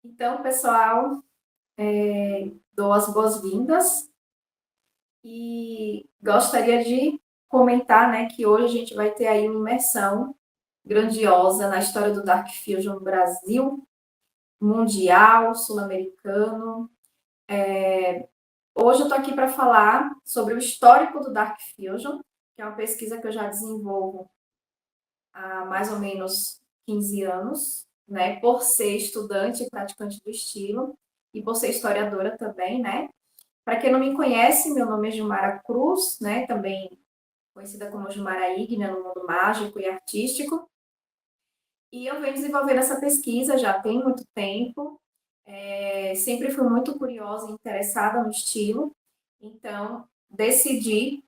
Então, pessoal, dou as boas-vindas e gostaria de comentar, né, que hoje a gente vai ter aí uma imersão grandiosa na história do Dark Fusion no Brasil, mundial, sul-americano. Hoje eu estou aqui para falar sobre o histórico do Dark Fusion, que é uma pesquisa que eu já desenvolvo há mais ou menos 15 anos, né, por ser estudante e praticante do estilo e por ser historiadora também, né. Para quem não me conhece, meu nome é Gilmara Cruz, né? Também conhecida como Gilmara Igna no mundo mágico e artístico. E eu venho desenvolvendo essa pesquisa já tem muito tempo. Sempre fui muito curiosa e interessada no estilo. Então, decidi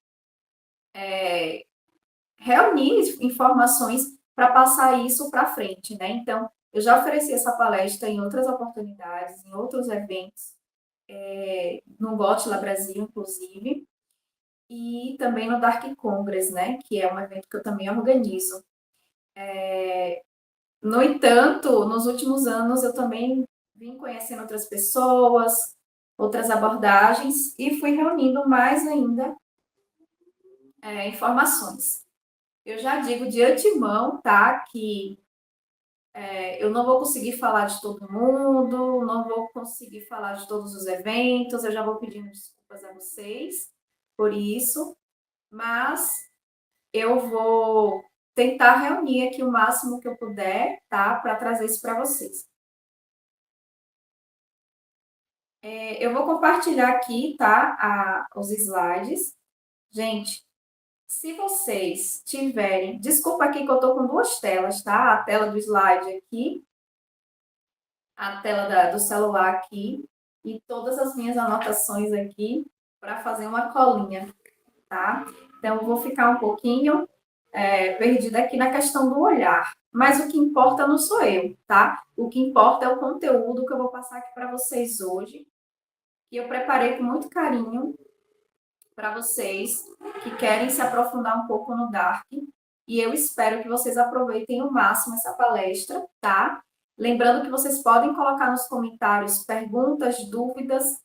reunir informações para passar isso para frente, né? Então, eu já ofereci essa palestra em outras oportunidades, em outros eventos, no Gotla Brasil, inclusive, e também no Dark Congress, né, que é um evento que eu também organizo. No entanto, nos últimos anos eu também vim conhecendo outras pessoas, outras abordagens e fui reunindo mais ainda informações. Eu já digo de antemão, tá, que eu não vou conseguir falar de todo mundo, não vou conseguir falar de todos os eventos, eu já vou pedindo desculpas a vocês por isso, mas eu vou tentar reunir aqui o máximo que eu puder, tá? Para trazer isso para vocês. Eu vou compartilhar aqui, tá? Os slides. Gente, se vocês tiverem. Desculpa aqui que eu tô com duas telas, tá? A tela do slide aqui, a tela do celular aqui, e todas as minhas anotações aqui para fazer uma colinha, tá? Então, eu vou ficar um pouquinho perdida aqui na questão do olhar. Mas o que importa não sou eu, tá? O que importa é o conteúdo que eu vou passar aqui para vocês hoje, que eu preparei com muito carinho para vocês que querem se aprofundar um pouco no Dark. E eu espero que vocês aproveitem ao máximo essa palestra, tá? Lembrando que vocês podem colocar nos comentários perguntas, dúvidas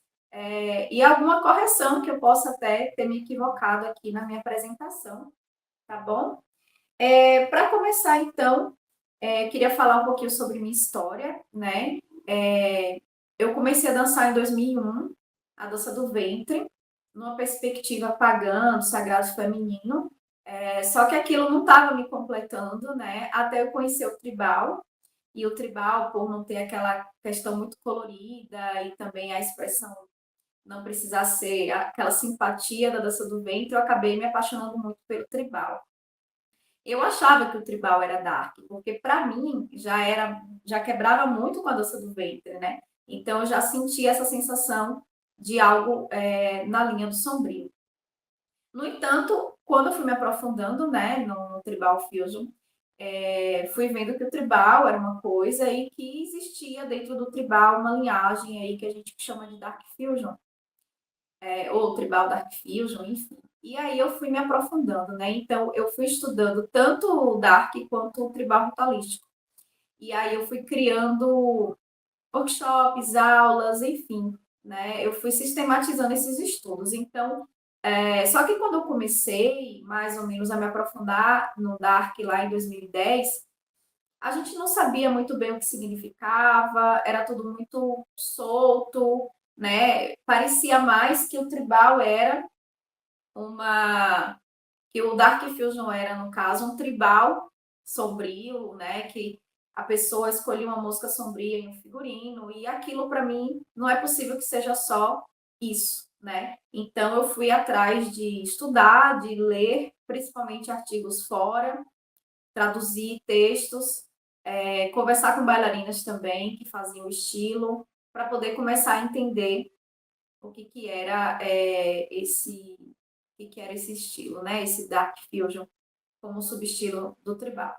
e alguma correção que eu possa até ter me equivocado aqui na minha apresentação, tá bom? Para começar, então, queria falar um pouquinho sobre minha história, né? Eu comecei a dançar em 2001, a dança do ventre, numa perspectiva pagã, do sagrado feminino. Só que aquilo não estava me completando, né? Até eu conhecer o tribal. E o tribal, por não ter aquela questão muito colorida e também a expressão não precisar ser aquela simpatia da dança do ventre, eu acabei me apaixonando muito pelo tribal. Eu achava que o tribal era dark, porque para mim já quebrava muito com a dança do ventre, né? Então eu já sentia essa sensação de algo na linha do sombrio. No entanto, quando eu fui me aprofundando, né, no Tribal Fusion, fui vendo que o tribal era uma coisa e que existia dentro do tribal uma linhagem aí que a gente chama de Dark Fusion, ou Tribal Dark Fusion, enfim. E aí eu fui me aprofundando, né? Então eu fui estudando tanto o Dark quanto o Tribal Ritualístico. E aí eu fui criando workshops, aulas, enfim, né? Eu fui sistematizando esses estudos. Então, só que quando eu comecei, mais ou menos, a me aprofundar no Dark lá em 2010, a gente não sabia muito bem o que significava, era tudo muito solto, né? Parecia mais que o tribal era uma que o Dark Fusion era, no caso, um tribal sombrio, né? Que a pessoa escolhia uma música sombria em um figurino, e aquilo para mim não é possível que seja só isso, né? Então eu fui atrás de estudar, de ler, principalmente artigos fora, traduzir textos, conversar com bailarinas também que faziam o estilo, para poder começar a entender o que, que era o que era esse estilo, né? Esse Dark Fusion como subestilo do tribal.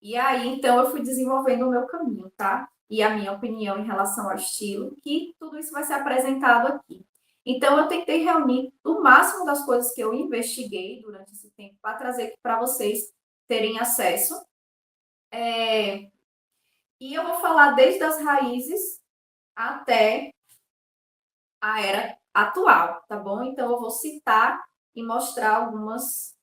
E aí, então, eu fui desenvolvendo o meu caminho, tá? E a minha opinião em relação ao estilo, que tudo isso vai ser apresentado aqui. Então, eu tentei reunir o máximo das coisas que eu investiguei durante esse tempo para trazer aqui para vocês terem acesso. E eu vou falar desde as raízes até a era atual, tá bom? Então, eu vou citar e mostrar algumas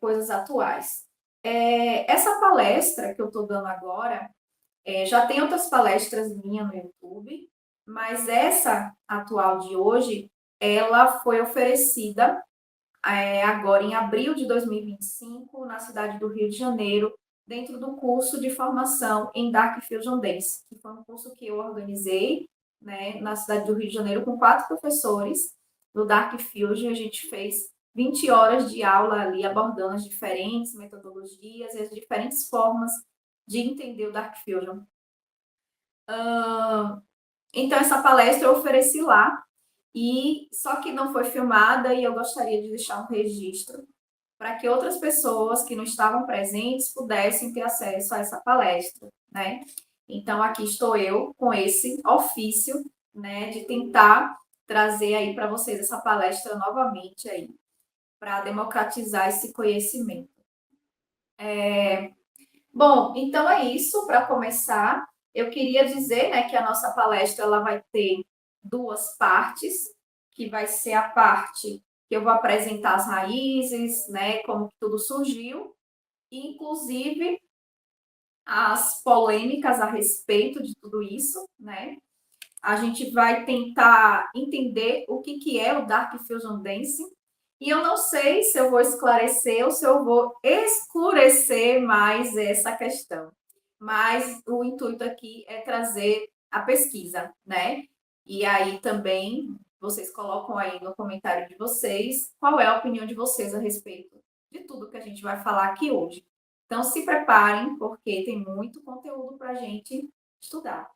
coisas atuais. Essa palestra que eu estou dando agora, já tem outras palestras minhas no YouTube, mas essa atual de hoje, ela foi oferecida agora em abril de 2025, na cidade do Rio de Janeiro, dentro do curso de formação em Dark Fusion Dance, que foi um curso que eu organizei, né, na cidade do Rio de Janeiro com 4 professores do Dark Fusion. A gente fez 20 horas de aula ali, abordando as diferentes metodologias e as diferentes formas de entender o Dark Fusion. Então, essa palestra eu ofereci lá, e só que não foi filmada, e eu gostaria de deixar um registro para que outras pessoas que não estavam presentes pudessem ter acesso a essa palestra, né? Então, aqui estou eu com esse ofício, né, de tentar trazer aí para vocês essa palestra novamente aí, para democratizar esse conhecimento. Bom, então é isso. Para começar, eu queria dizer, né, que a nossa palestra ela vai ter 2 partes, que vai ser a parte que eu vou apresentar as raízes, né, como tudo surgiu, inclusive as polêmicas a respeito de tudo isso, né? A gente vai tentar entender o que é o Dark Fusion Dance, e eu não sei se eu vou esclarecer ou se eu vou escurecer mais essa questão. Mas o intuito aqui é trazer a pesquisa, né? E aí também vocês colocam aí no comentário de vocês qual é a opinião de vocês a respeito de tudo que a gente vai falar aqui hoje. Então se preparem, porque tem muito conteúdo para a gente estudar.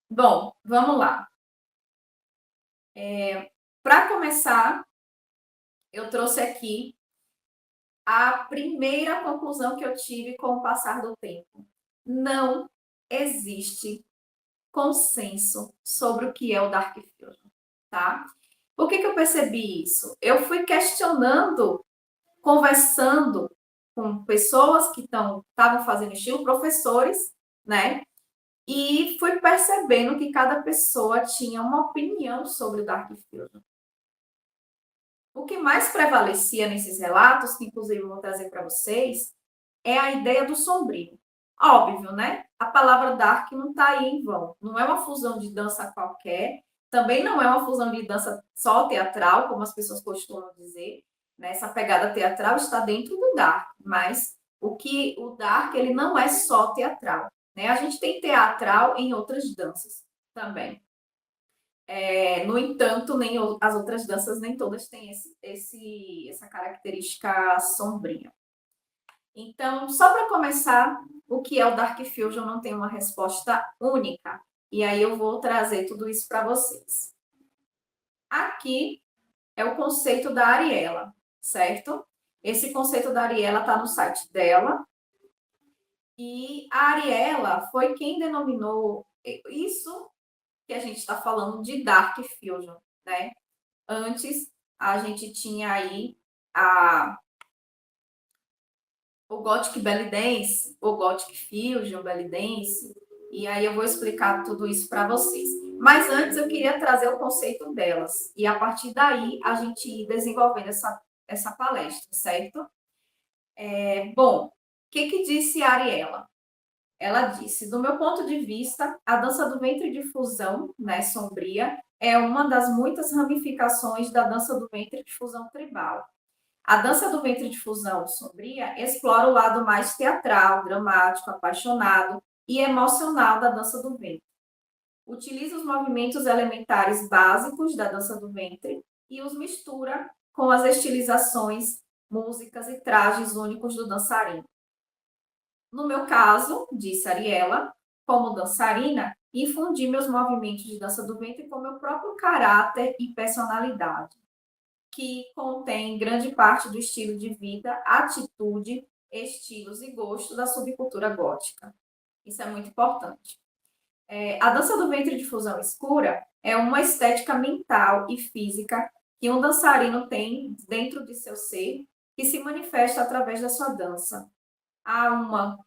Bom, vamos lá. Para começar, eu trouxe aqui a primeira conclusão que eu tive com o passar do tempo. Não existe consenso sobre o que é o Dark Fusion, tá? Por que eu percebi isso? Eu fui questionando, conversando com pessoas que estavam fazendo estilo, professores, né? E fui percebendo que cada pessoa tinha uma opinião sobre o Dark Fusion. O que mais prevalecia nesses relatos, que inclusive eu vou trazer para vocês, é a ideia do sombrio. Óbvio, né? A palavra dark não está aí em vão. Não é uma fusão de dança qualquer, também não é uma fusão de dança só teatral, como as pessoas costumam dizer. Né? Essa pegada teatral está dentro do dark, mas o dark ele não é só teatral. Né? A gente tem teatral em outras danças também. No entanto, nem as outras danças, nem todas têm essa característica sombria. Então, só para começar, o que é o Dark Fusion não tem uma resposta única. E aí eu vou trazer tudo isso para vocês. Aqui é o conceito da Ariela, certo? Esse conceito da Ariela está no site dela. E a Ariela foi quem denominou isso que a gente está falando de Dark Fusion, né? Antes, a gente tinha aí o Gothic Belly Dance, o Gothic Fusion Belly Dance, e aí eu vou explicar tudo isso para vocês. Mas antes eu queria trazer o conceito delas, e a partir daí a gente ir desenvolvendo essa palestra, certo? Bom, o que disse a Ariela? Ela disse, do meu ponto de vista, a dança do ventre de fusão, né, sombria, é uma das muitas ramificações da dança do ventre de fusão tribal. A dança do ventre de fusão sombria explora o lado mais teatral, dramático, apaixonado e emocional da dança do ventre. Utiliza os movimentos elementares básicos da dança do ventre e os mistura com as estilizações, músicas e trajes únicos do dançarino. No meu caso, disse Ariela, como dançarina, infundi meus movimentos de dança do ventre com meu próprio caráter e personalidade, que contém grande parte do estilo de vida, atitude, estilos e gosto da subcultura gótica. Isso é muito importante. A dança do ventre de fusão escura é uma estética mental e física que um dançarino tem dentro de seu ser, que se manifesta através da sua dança. há, uma,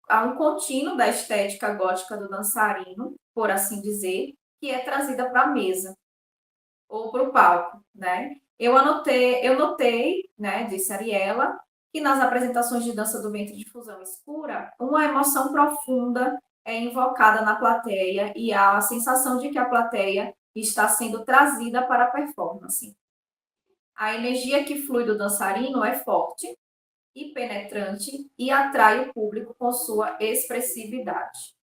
há um contínuo da estética gótica do dançarino, por assim dizer, que é trazida para a mesa ou para o palco, né? Eu notei, né, disse Ariela, que nas apresentações de dança do ventre de fusão escura, uma emoção profunda é invocada na plateia e há a sensação de que a plateia está sendo trazida para a performance. A energia que flui do dançarino é forte e penetrante e atrai o público com sua expressividade.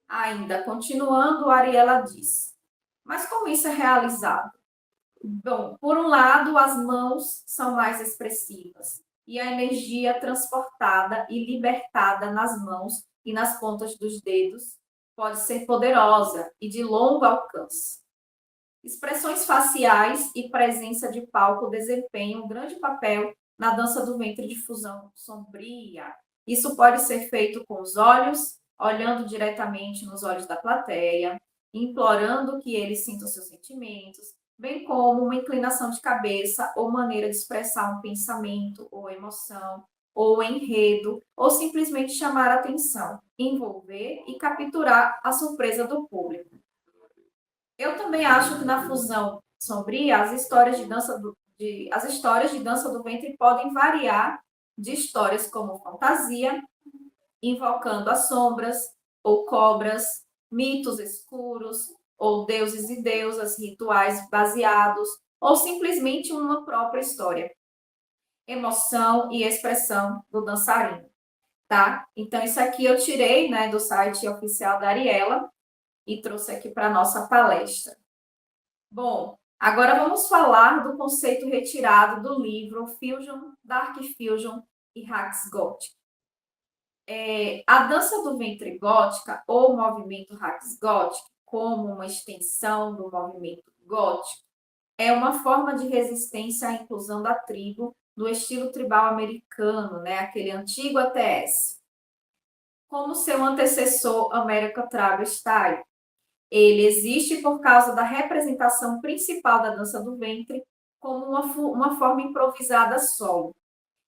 Ainda continuando, Ariela diz: mas como isso é realizado? Bom, por um lado, as mãos são mais expressivas e a energia transportada e libertada nas mãos e nas pontas dos dedos pode ser poderosa e de longo alcance. Expressões faciais e presença de palco desempenham um grande papel na dança do ventre de fusão sombria. Isso pode ser feito com os olhos, olhando diretamente nos olhos da plateia, implorando que eles sintam seus sentimentos, bem como uma inclinação de cabeça ou maneira de expressar um pensamento ou emoção, ou enredo, ou simplesmente chamar a atenção, envolver e capturar a surpresa do público. Eu também acho que na fusão sombria, as histórias de dança do ventre podem variar de histórias como fantasia, invocando as sombras ou cobras, mitos escuros, ou deuses e deusas, rituais baseados, ou simplesmente uma própria história, emoção e expressão do dançarino, tá? Então, isso aqui eu tirei, né, do site oficial da Ariela e trouxe aqui para a nossa palestra. Bom, agora vamos falar do conceito retirado do livro Fusion, Dark Fusion e Hacks Gothic. A dança do ventre gótica ou movimento Hacks Gothic, como uma extensão do movimento gótico, é uma forma de resistência à inclusão da tribo no estilo tribal americano, né? Aquele antigo ATS. Como seu antecessor American Tribal Style, ele existe por causa da representação principal da dança do ventre como uma forma improvisada solo.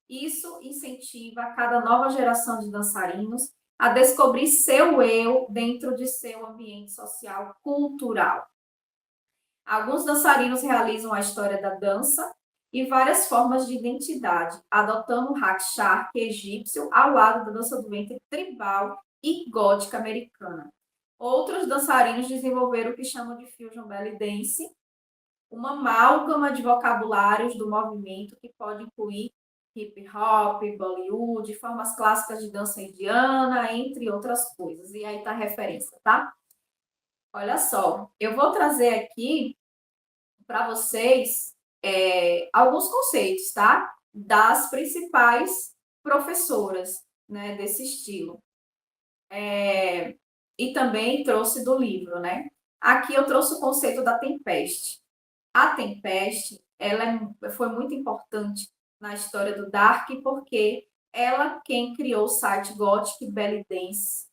Isso incentiva cada nova geração de dançarinos a descobrir seu eu dentro de seu ambiente social cultural. Alguns dançarinos realizam a história da dança e várias formas de identidade, adotando o hack shark egípcio ao lado da dança do ventre tribal e gótica americana. Outros dançarinos desenvolveram o que chamam de fusion belly dance, uma amálgama de vocabulários do movimento que pode incluir hip hop, Bollywood, formas clássicas de dança indiana, entre outras coisas. E aí está a referência, tá? Olha só, eu vou trazer aqui para vocês alguns conceitos, tá? Das principais professoras, né, desse estilo. E também trouxe do livro, né? Aqui eu trouxe o conceito da tempeste. A tempeste, foi muito importante na história do Dark, porque ela quem criou o site Gothic Belly Dance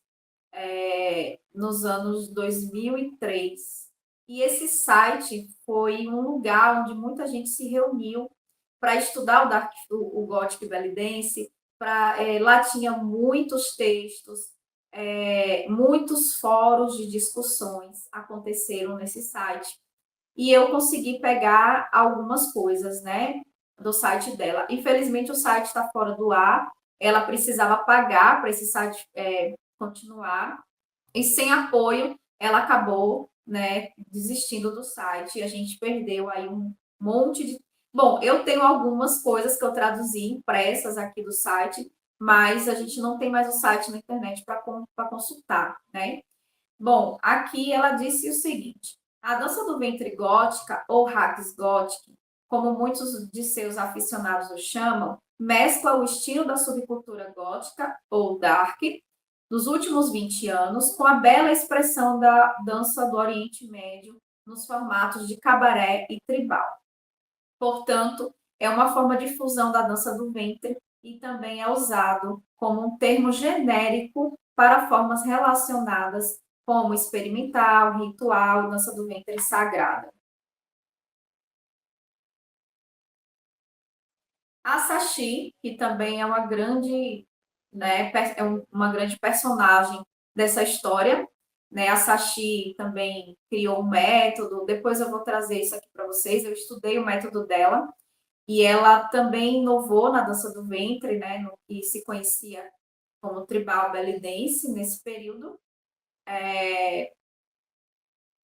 nos anos 2003. E esse site foi um lugar onde muita gente se reuniu para estudar o Gothic Belly Dance. Lá tinha muitos textos, muitos fóruns de discussões aconteceram nesse site. E eu consegui pegar algumas coisas, né, do site dela. Infelizmente, o site está fora do ar. Ela precisava pagar para esse site continuar. E sem apoio, ela acabou, né, desistindo do site. E a gente perdeu aí um monte de. Bom, eu tenho algumas coisas que eu traduzi impressas aqui do site, mas a gente não tem mais o site na internet para consultar, né? Bom, aqui ela disse o seguinte: a dança do ventre gótica, ou hacks gothic, como muitos de seus aficionados o chamam, mescla o estilo da subcultura gótica, ou dark, dos últimos 20 anos, com a bela expressão da dança do Oriente Médio nos formatos de cabaré e tribal. Portanto, é uma forma de fusão da dança do ventre e também é usado como um termo genérico para formas relacionadas como experimental, ritual, dança do ventre sagrada. A Sashi, que também é uma grande, né, uma grande personagem dessa história, né? A Sashi também criou um método. Depois eu vou trazer isso aqui para vocês. Eu estudei o método dela e ela também inovou na dança do ventre, né? No que se conhecia como tribal belly dance nesse período.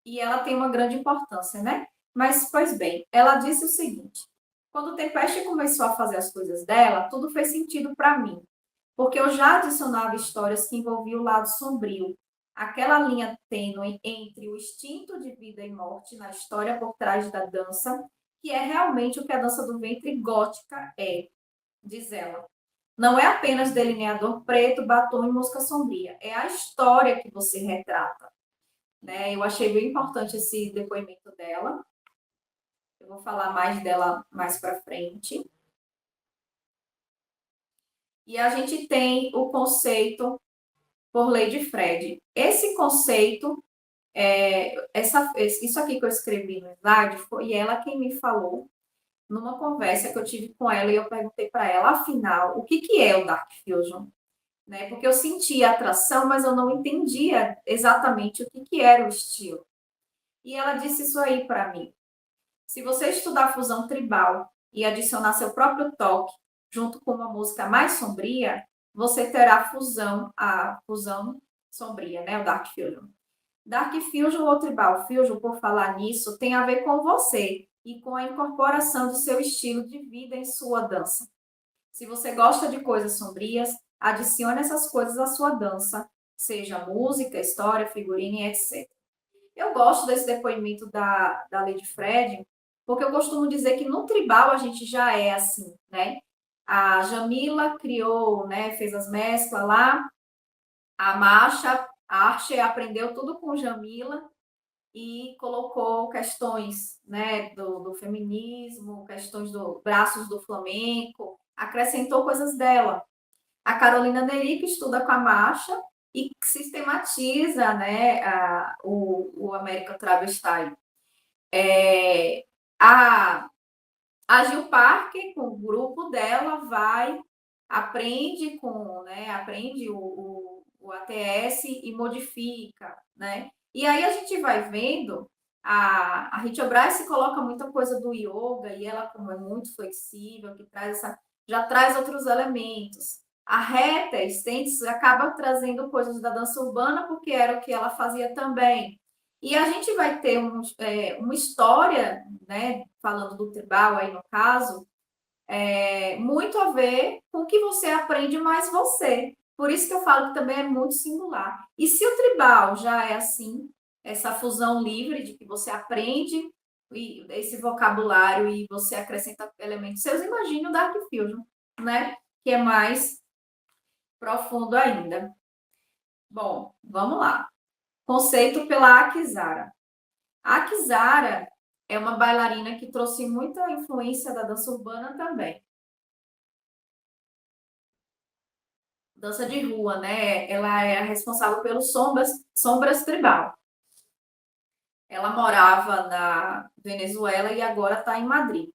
E ela tem uma grande importância, né? Mas, pois bem, ela disse o seguinte: quando o Tempeste começou a fazer as coisas dela, tudo fez sentido para mim, porque eu já adicionava histórias que envolviam o lado sombrio, aquela linha tênue entre o instinto de vida e morte na história por trás da dança, que é realmente o que a dança do ventre gótica é, diz ela. Não é apenas delineador preto, batom e música sombria, é a história que você retrata, né? Eu achei bem importante esse depoimento dela. Eu vou falar mais dela mais para frente. E a gente tem o conceito por Lady Fred. Esse conceito, isso aqui que eu escrevi no slide, foi ela quem me falou numa conversa que eu tive com ela e eu perguntei para ela, afinal, o que, que é o Dark Fusion? Né? Porque eu sentia atração, mas eu não entendia exatamente o que, que era o estilo. E ela disse isso aí para mim. Se você estudar fusão tribal e adicionar seu próprio toque junto com uma música mais sombria, você terá a fusão sombria, né? O Dark Fusion. Dark Fusion ou Tribal Fusion, por falar nisso, tem a ver com você e com a incorporação do seu estilo de vida em sua dança. Se você gosta de coisas sombrias, adicione essas coisas à sua dança, seja música, história, figurino e etc. Eu gosto desse depoimento da Lady Fred, porque eu costumo dizer que no tribal a gente já é assim, né? A Jamila criou, né, fez as mesclas lá, a Masha, a Archer aprendeu tudo com Jamila e colocou questões, né, do feminismo, questões do braços do flamenco, acrescentou coisas dela. A Carolina Neri, que estuda com a Masha e sistematiza, né, o American Travesty. A, a Gil Parker, com o grupo dela, aprende aprende o ATS e modifica, né? E aí a gente vai vendo, a Rachel Bryce coloca muita coisa do yoga e ela, como é muito flexível, já traz outros elementos. A Reta Stentz acaba trazendo coisas da dança urbana porque era o que ela fazia também. E a gente vai ter uma história, né, falando do tribal aí no caso, muito a ver com o que você aprende mais você. Por isso que eu falo que também é muito singular. E se o tribal já é assim, essa fusão livre de que você aprende esse vocabulário e você acrescenta elementos seus, imagine o Dark Fusion, né? Que é mais profundo ainda. Bom, vamos lá. Conceito pela Akizara. A Akizara é uma bailarina que trouxe muita influência da dança urbana também. Dança de rua, né? Ela é responsável pelo Sombras Tribal. Ela morava na Venezuela e agora está em Madrid.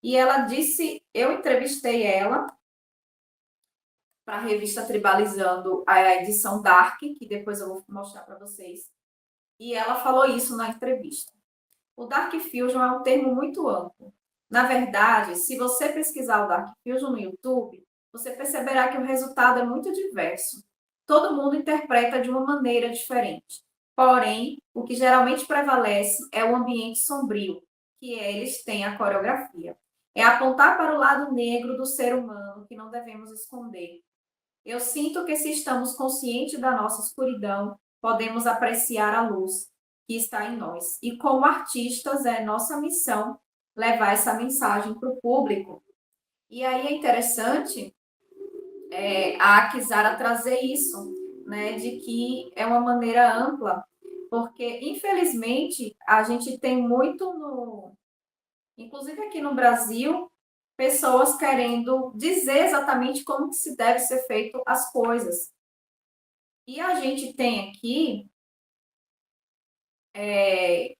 E ela disse, eu entrevistei ela para a revista Tribalizando, a edição Dark, que depois eu vou mostrar para vocês. E ela falou isso na entrevista. O Dark Fusion é um termo muito amplo. Na verdade, se você pesquisar o Dark Fusion no YouTube, você perceberá que o resultado é muito diverso. Todo mundo interpreta de uma maneira diferente. Porém, o que geralmente prevalece é o ambiente sombrio, que eles têm a coreografia. É apontar para o lado negro do ser humano que não devemos esconder. Eu sinto que se estamos conscientes da nossa escuridão, podemos apreciar a luz que está em nós. E como artistas, é nossa missão levar essa mensagem para o público. E aí é interessante a Kizara trazer isso, né, de que é uma maneira ampla, porque infelizmente a gente tem muito inclusive aqui no Brasil, pessoas querendo dizer exatamente como que se deve ser feito as coisas. E a gente tem aqui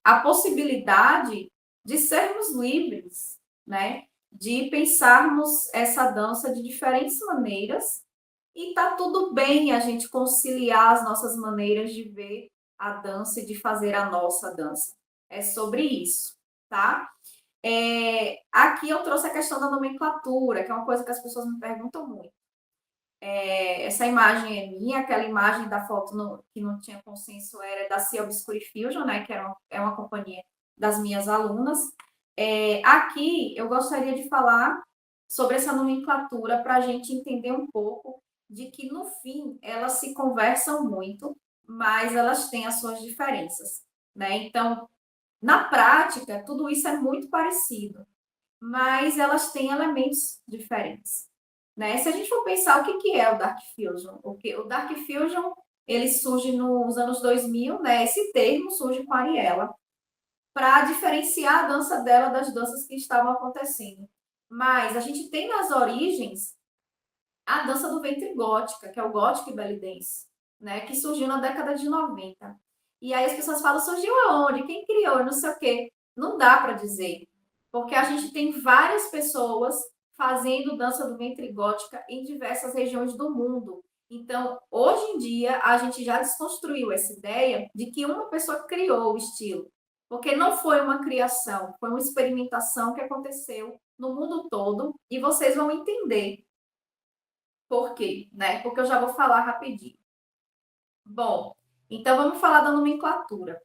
a possibilidade de sermos livres, né? de pensarmos essa dança de diferentes maneiras e tá tudo bem a gente conciliar as nossas maneiras de ver a dança e de fazer a nossa dança. É sobre isso, tá? Aqui eu trouxe a questão da nomenclatura, que é uma coisa que as pessoas me perguntam muito. Essa imagem é minha, aquela imagem da foto que não tinha consenso era da Sea Obscure Fusion, né, que é uma companhia das minhas alunas. Aqui eu gostaria de falar sobre essa nomenclatura para a gente entender um pouco de que, no fim, elas se conversam muito, mas elas têm as suas diferenças, né? Então, na prática, tudo isso é muito parecido, mas elas têm elementos diferentes, né? Se a gente for pensar o que é o Dark Fusion, o Dark Fusion ele surge nos anos 2000, né? Esse termo surge com a Ariela para diferenciar a dança dela das danças que estavam acontecendo. Mas a gente tem nas origens a dança do ventre gótica, que é o Gothic Belly Dance, né? Que surgiu na década de 90. E aí as pessoas falam, surgiu aonde? Quem criou? Não sei o quê. Não dá para dizer. Porque a gente tem várias pessoas fazendo dança do ventre gótica em diversas regiões do mundo. Então, hoje em dia, a gente já desconstruiu essa ideia de que uma pessoa criou o estilo. Porque não foi uma criação, foi uma experimentação que aconteceu no mundo todo e vocês vão entender por quê, né? Porque eu já vou falar rapidinho. Bom, então vamos falar da nomenclatura.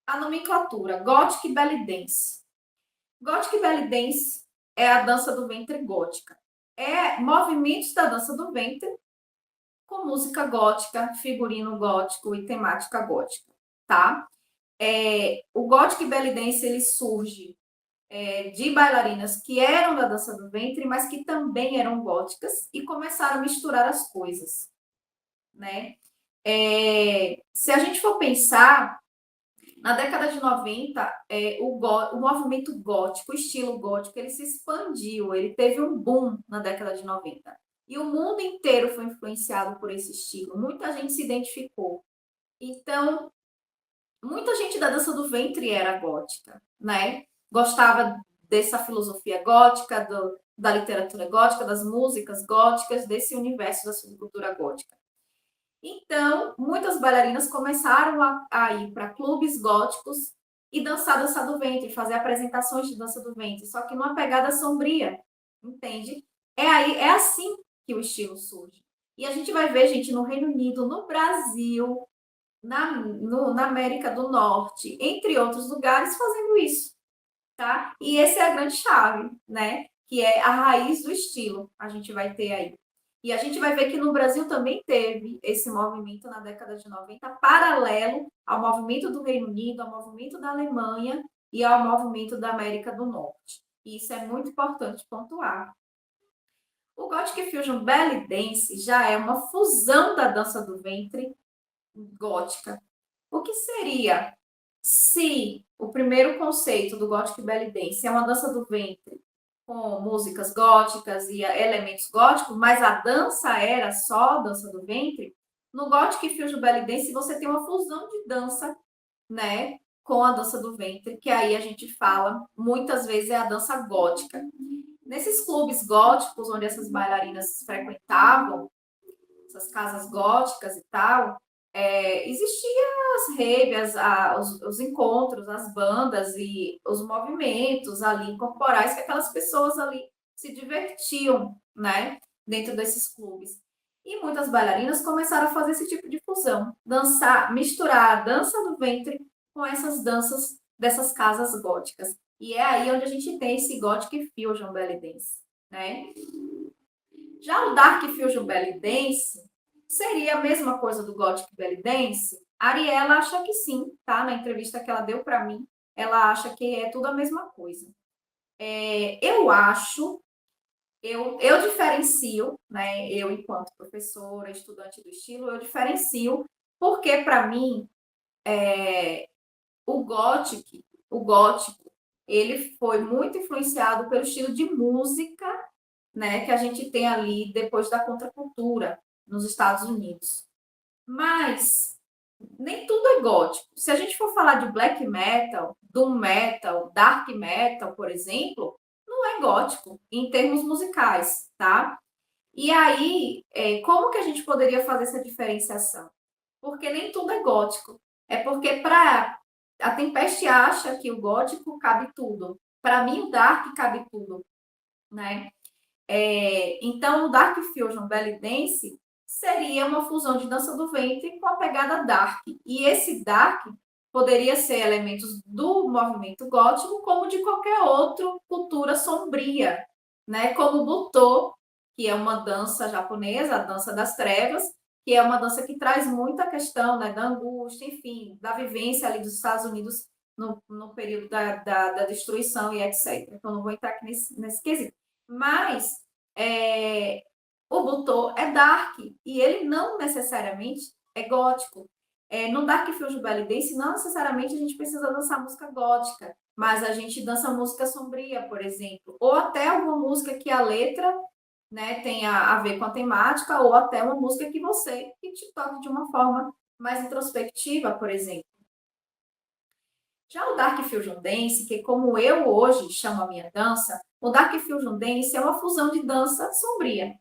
A nomenclatura, Gothic Belly Dance. Gothic Belly Dance é a dança do ventre gótica. É movimentos da dança do ventre com música gótica, figurino gótico e temática gótica, tá? O Gothic Belly Dance ele surge de bailarinas que eram da dança do ventre, mas que também eram góticas e começaram a misturar as coisas, né? Se a gente for pensar, na década de 90, o movimento gótico, o estilo gótico, ele se expandiu, ele teve um boom na década de 90. E o mundo inteiro foi influenciado por esse estilo. Muita gente se identificou. Então, muita gente da dança do ventre era gótica, né? Gostava dessa filosofia gótica, da literatura gótica, das músicas góticas, desse universo da subcultura gótica. Então, muitas bailarinas começaram a ir para clubes góticos e dançar dança do ventre, fazer apresentações de dança do ventre, só que numa pegada sombria, entende? É assim que o estilo surge. E a gente vai ver, gente, no Reino Unido, no Brasil, na América do Norte, entre outros lugares, fazendo isso, tá? E essa é a grande chave, né? Que é a raiz do estilo, a gente vai ter aí. E a gente vai ver que no Brasil também teve esse movimento na década de 90, paralelo ao movimento do Reino Unido, ao movimento da Alemanha e ao movimento da América do Norte. E isso é muito importante pontuar. O Gothic Fusion Belly Dance já é uma fusão da dança do ventre gótica. O que seria se o primeiro conceito do Gothic Belly Dance é uma dança do ventre com músicas góticas e elementos góticos, mas a dança era só a dança do ventre? No Gothic Fusion Belly Dance você tem uma fusão de dança, né, com a dança do ventre, que aí a gente fala, muitas vezes é a dança gótica. Nesses clubes góticos onde essas bailarinas frequentavam, essas casas góticas e tal, existiam as raves, os encontros, as bandas e os movimentos ali corporais que aquelas pessoas ali se divertiam, né, dentro desses clubes. E muitas bailarinas começaram a fazer esse tipo de fusão, dançar, misturar a dança do ventre com essas danças dessas casas góticas. E é aí onde a gente tem esse Gothic Fusion Belly Dance, né? Já o Dark Fusion Belly Dance seria a mesma coisa do Gothic Belly Dance? A Ariela acha que sim, tá? Na entrevista que ela deu para mim, ela acha que é tudo a mesma coisa. Eu acho, eu diferencio, né? Eu, enquanto professora, estudante do estilo, eu diferencio, porque para mim, o gótico, ele foi muito influenciado pelo estilo de música, né, que a gente tem ali depois da contracultura nos Estados Unidos. Mas nem tudo é gótico. Se a gente for falar de black metal, doom metal, dark metal, por exemplo, não é gótico em termos musicais, tá? E aí, como que a gente poderia fazer essa diferenciação? Porque nem tudo é gótico. É porque para a Tempeste acha que o gótico cabe tudo. Para mim, o dark cabe tudo, né? Então, o Dark Fusion Belly Dance seria uma fusão de dança do ventre com a pegada dark. E esse dark poderia ser elementos do movimento gótico, como de qualquer outra cultura sombria, né? Como o Butô, que é uma dança japonesa, a dança das trevas, que é uma dança que traz muita questão, né, da angústia, enfim, da vivência ali dos Estados Unidos no período da destruição e etc. Então, não vou entrar aqui nesse quesito. Mas é, o Butô é dark e ele não necessariamente é gótico. No Dark Fusion Belly Dance, não necessariamente a gente precisa dançar música gótica, mas a gente dança música sombria, por exemplo, ou até alguma música que a letra, né, tenha a ver com a temática, ou até uma música que te toque de uma forma mais introspectiva, por exemplo. Já o Dark Fusion Dance, que como eu hoje chamo a minha dança, o Dark Fusion Dance é uma fusão de dança sombria.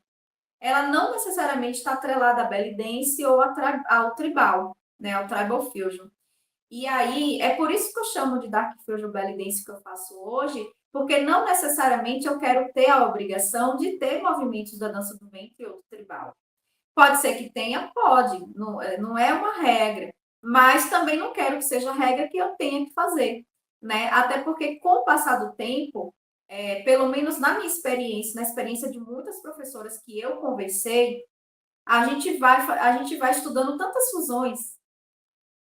Ela não necessariamente está atrelada à belly dance ou ao tribal, né, ao tribal fusion. E aí, é por isso que eu chamo de Dark Fusion Belly Dance que eu faço hoje, porque não necessariamente eu quero ter a obrigação de ter movimentos da dança do ventre ou do tribal. Pode ser que tenha, pode, não é uma regra, mas também não quero que seja a regra que eu tenha que fazer, né? Até porque com o passar do tempo, pelo menos na minha experiência, na experiência de muitas professoras que eu conversei, a gente vai estudando tantas fusões,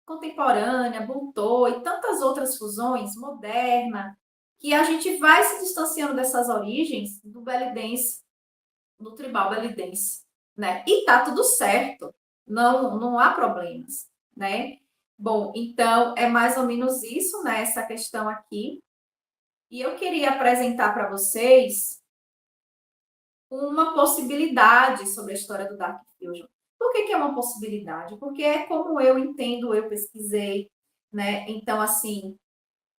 contemporânea, Bunto e tantas outras fusões, moderna, que a gente vai se distanciando dessas origens do belly dance, do tribal belly dance, né? E tá tudo certo, não há problemas, né? Bom, então é mais ou menos isso, né? Essa questão aqui. E eu queria apresentar para vocês uma possibilidade sobre a história do Dark Fusion. Por que é uma possibilidade? Porque é como eu entendo, eu pesquisei, né? Então, assim,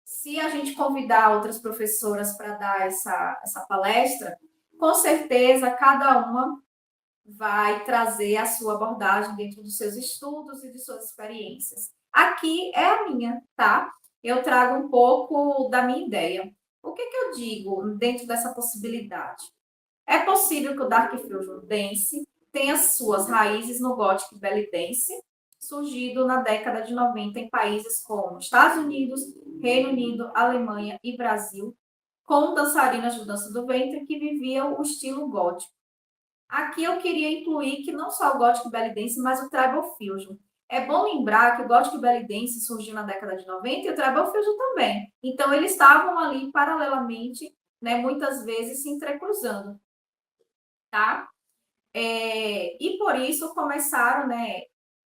se a gente convidar outras professoras para dar essa palestra, com certeza cada uma vai trazer a sua abordagem dentro dos seus estudos e de suas experiências. Aqui é a minha, tá? Eu trago um pouco da minha ideia. O que eu digo dentro dessa possibilidade? É possível que o Dark Fusion Dance tenha suas raízes no Gothic Belly Dance, surgido na década de 90 em países como Estados Unidos, Reino Unido, Alemanha e Brasil, com dançarinas de dança do ventre que viviam o estilo gótico. Aqui eu queria incluir que não só o Gothic Belly Dance, mas o Tribal Fusion. É bom lembrar que o Gothic Belly Dance surgiu na década de 90 e o Tribal Fusion também. Então, eles estavam ali paralelamente, né, muitas vezes se entrecruzando, tá? E por isso começaram, né,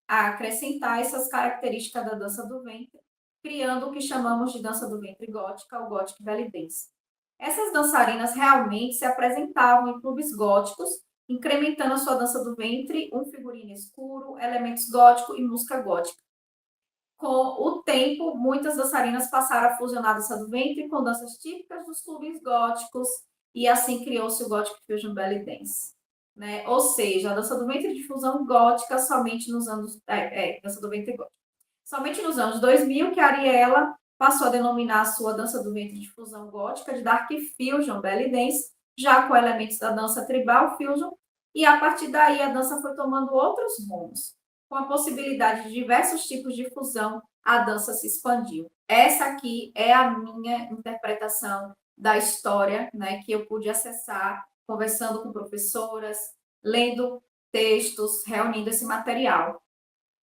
a acrescentar essas características da dança do ventre, criando o que chamamos de dança do ventre gótica, o Gothic Belly Dance. Essas dançarinas realmente se apresentavam em clubes góticos, incrementando a sua dança do ventre, um figurino escuro, elementos góticos e música gótica. Com o tempo, muitas dançarinas passaram a fusionar a dança do ventre com danças típicas dos clubes góticos, e assim criou-se o Gothic Fusion Belly Dance. Né? Ou seja, a dança do ventre de fusão gótica somente nos anos. Dança do ventre gótica. Somente nos anos 2000 que a Ariela passou a denominar a sua dança do ventre de fusão gótica de Dark Fusion Belly Dance, já com elementos da dança tribal Fusion, e a partir daí a dança foi tomando outros rumos. Com a possibilidade de diversos tipos de fusão, a dança se expandiu. Essa aqui é a minha interpretação da história, né, que eu pude acessar conversando com professoras, lendo textos, reunindo esse material.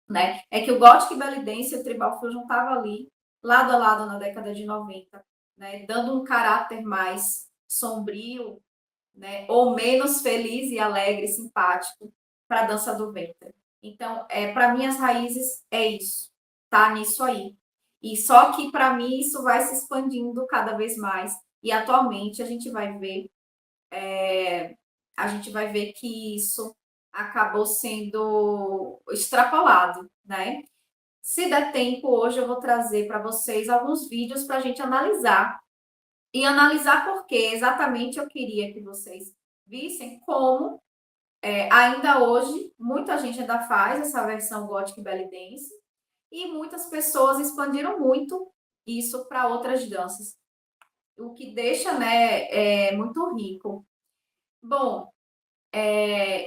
Né? É que o Gothic Belly Dance e o Tribal Fusion estavam ali, lado a lado na década de 90, né? Dando um caráter mais sombrio, né? Ou menos feliz e alegre, simpático para a dança do ventre. Então, para mim, as raízes é isso, tá nisso aí. E só que, para mim, isso vai se expandindo cada vez mais. E atualmente a gente vai ver que isso acabou sendo extrapolado, né? Se der tempo, hoje eu vou trazer para vocês alguns vídeos para a gente analisar. E analisar porque exatamente eu queria que vocês vissem como ainda hoje muita gente ainda faz essa versão Gothic Belly Dance e muitas pessoas expandiram muito isso para outras danças, o que deixa, né, muito rico. Bom,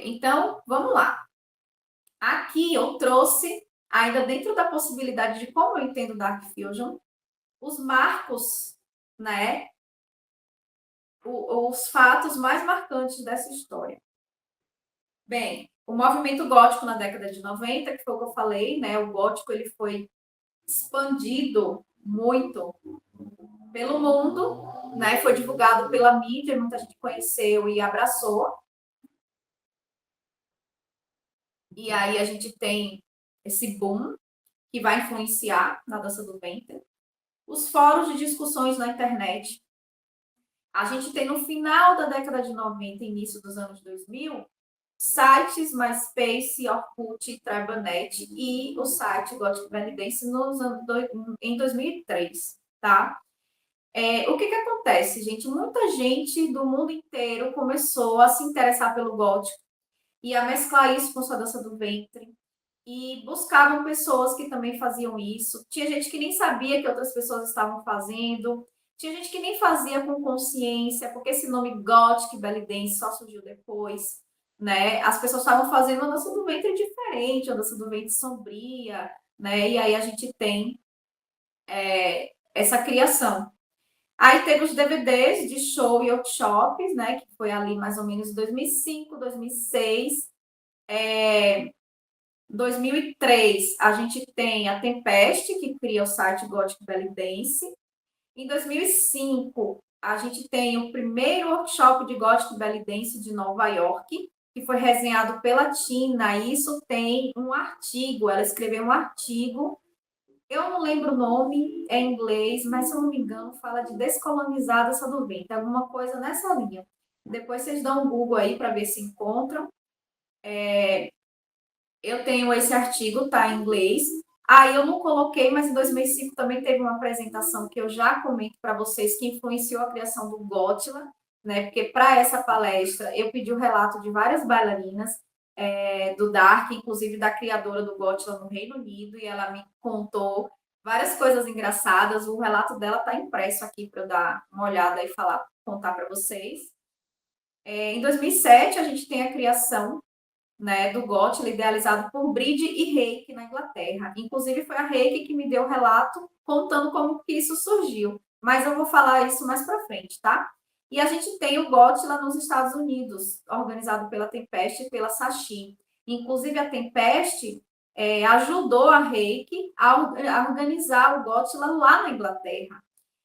então vamos lá. Aqui eu trouxe, ainda dentro da possibilidade de como eu entendo Dark Fusion, os marcos, né, os fatos mais marcantes dessa história. Bem, o movimento gótico na década de 90, que foi o que eu falei, né, o gótico ele foi expandido muito pelo mundo, né, foi divulgado pela mídia, muita gente conheceu e abraçou. E aí a gente tem esse boom que vai influenciar na dança do ventre. Os fóruns de discussões na internet. A gente tem no final da década de 90, início dos anos 2000, sites MySpace, Orkut, Trabanet e o site Gothic Belly Dance em 2003, tá? O que acontece, gente? Muita gente do mundo inteiro começou a se interessar pelo gótico e a mesclar isso com sua dança do ventre e buscavam pessoas que também faziam isso. Tinha gente que nem sabia que outras pessoas estavam fazendo. Tinha gente que nem fazia com consciência, porque esse nome Gothic Belly Dance só surgiu depois, né? As pessoas estavam fazendo uma dança do ventre diferente, uma dança do ventre sombria, né? E aí a gente tem essa criação. Aí teve os DVDs de show e workshops, né? Que foi ali mais ou menos 2005, 2006. 2003, a gente tem a Tempest, que cria o site Gothic Belly Dance. Em 2005, a gente tem o primeiro workshop de Gothic Belly Dance de Nova York, que foi resenhado pela Tina. E isso tem um artigo, ela escreveu um artigo. Eu não lembro o nome, é em inglês, mas se eu não me engano, fala de descolonizada essa do ventre, alguma coisa nessa linha. Depois vocês dão um Google aí para ver se encontram. Eu tenho esse artigo, tá em inglês. Aí eu não coloquei, mas em 2005 também teve uma apresentação que eu já comento para vocês que influenciou a criação do Gotla, né? Porque para essa palestra eu pedi o relato de várias bailarinas do Dark, inclusive da criadora do Gotla no Reino Unido, e ela me contou várias coisas engraçadas. O relato dela está impresso aqui para eu dar uma olhada e falar, contar para vocês. Em 2007 a gente tem a criação, né, do Gotla, idealizado por Bride e Reiki na Inglaterra. Inclusive, foi a Reiki que me deu o relato contando como que isso surgiu. Mas eu vou falar isso mais para frente, tá? E a gente tem o Gotla nos Estados Unidos, organizado pela Tempest e pela Sashi. Inclusive, a Tempest ajudou a Reiki a organizar o Gotla lá na Inglaterra.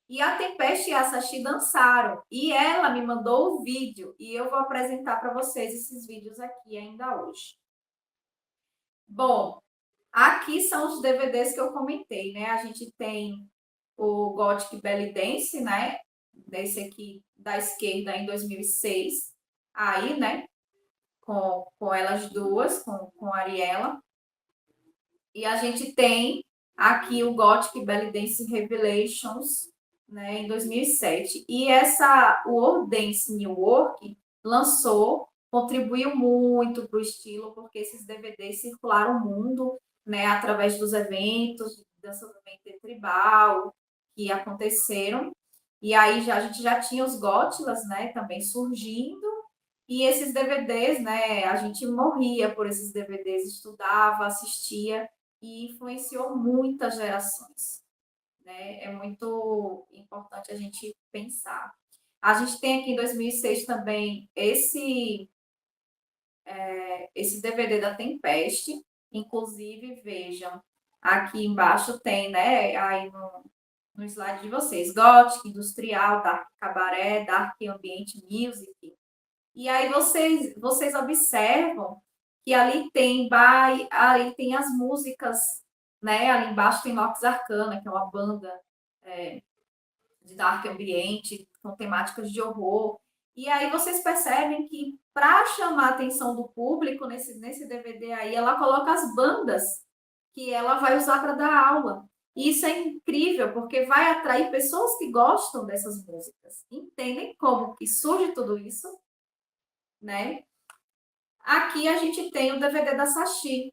E a Tempest e a Sashi dançaram. E ela me mandou o vídeo. E eu vou apresentar para vocês esses vídeos aqui ainda hoje. Bom, aqui são os DVDs que eu comentei, né? A gente tem o Gothic Belly Dance, né? Desse aqui da esquerda em 2006. Aí, né? Com elas duas, com a Ariela. E a gente tem aqui o Gothic Belly Dance Revelations, né, em 2007. E o World Dance New Work lançou, contribuiu muito para o estilo, porque esses DVDs circularam o mundo, né, através dos eventos de dança do ventre tribal que aconteceram. E aí a gente já tinha os Gotlas, né, também surgindo. E esses DVDs, né, a gente morria por esses DVDs, estudava, assistia e influenciou muitas gerações, né? É muito importante a gente pensar. A gente tem aqui em 2006 também esse DVD da Tempest, inclusive, vejam, aqui embaixo tem, né, aí no slide de vocês, Gothic, Industrial, Dark Cabaré, Dark Ambient Music. E aí vocês observam que ali tem as músicas, né? Ali embaixo tem Nox Arcana, que é uma banda de dark ambiente, com temáticas de horror. E aí vocês percebem que para chamar a atenção do público nesse DVD aí, ela coloca as bandas que ela vai usar para dar aula. E isso é incrível, porque vai atrair pessoas que gostam dessas músicas. Entendem como que surge tudo isso, né? Aqui a gente tem o DVD da Sachi.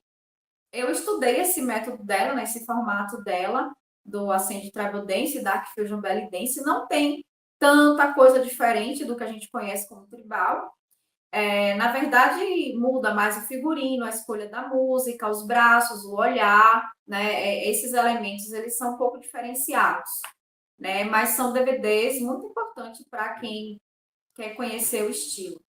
Eu estudei esse método dela, né, esse formato dela, do Ascend Tribal Dance, Dark Fusion Belly Dance. Não tem tanta coisa diferente do que a gente conhece como tribal. Na verdade, muda mais o figurino, a escolha da música, os braços, o olhar, né? Esses elementos, eles são um pouco diferenciados, né? Mas são DVDs muito importantes para quem quer conhecer o estilo.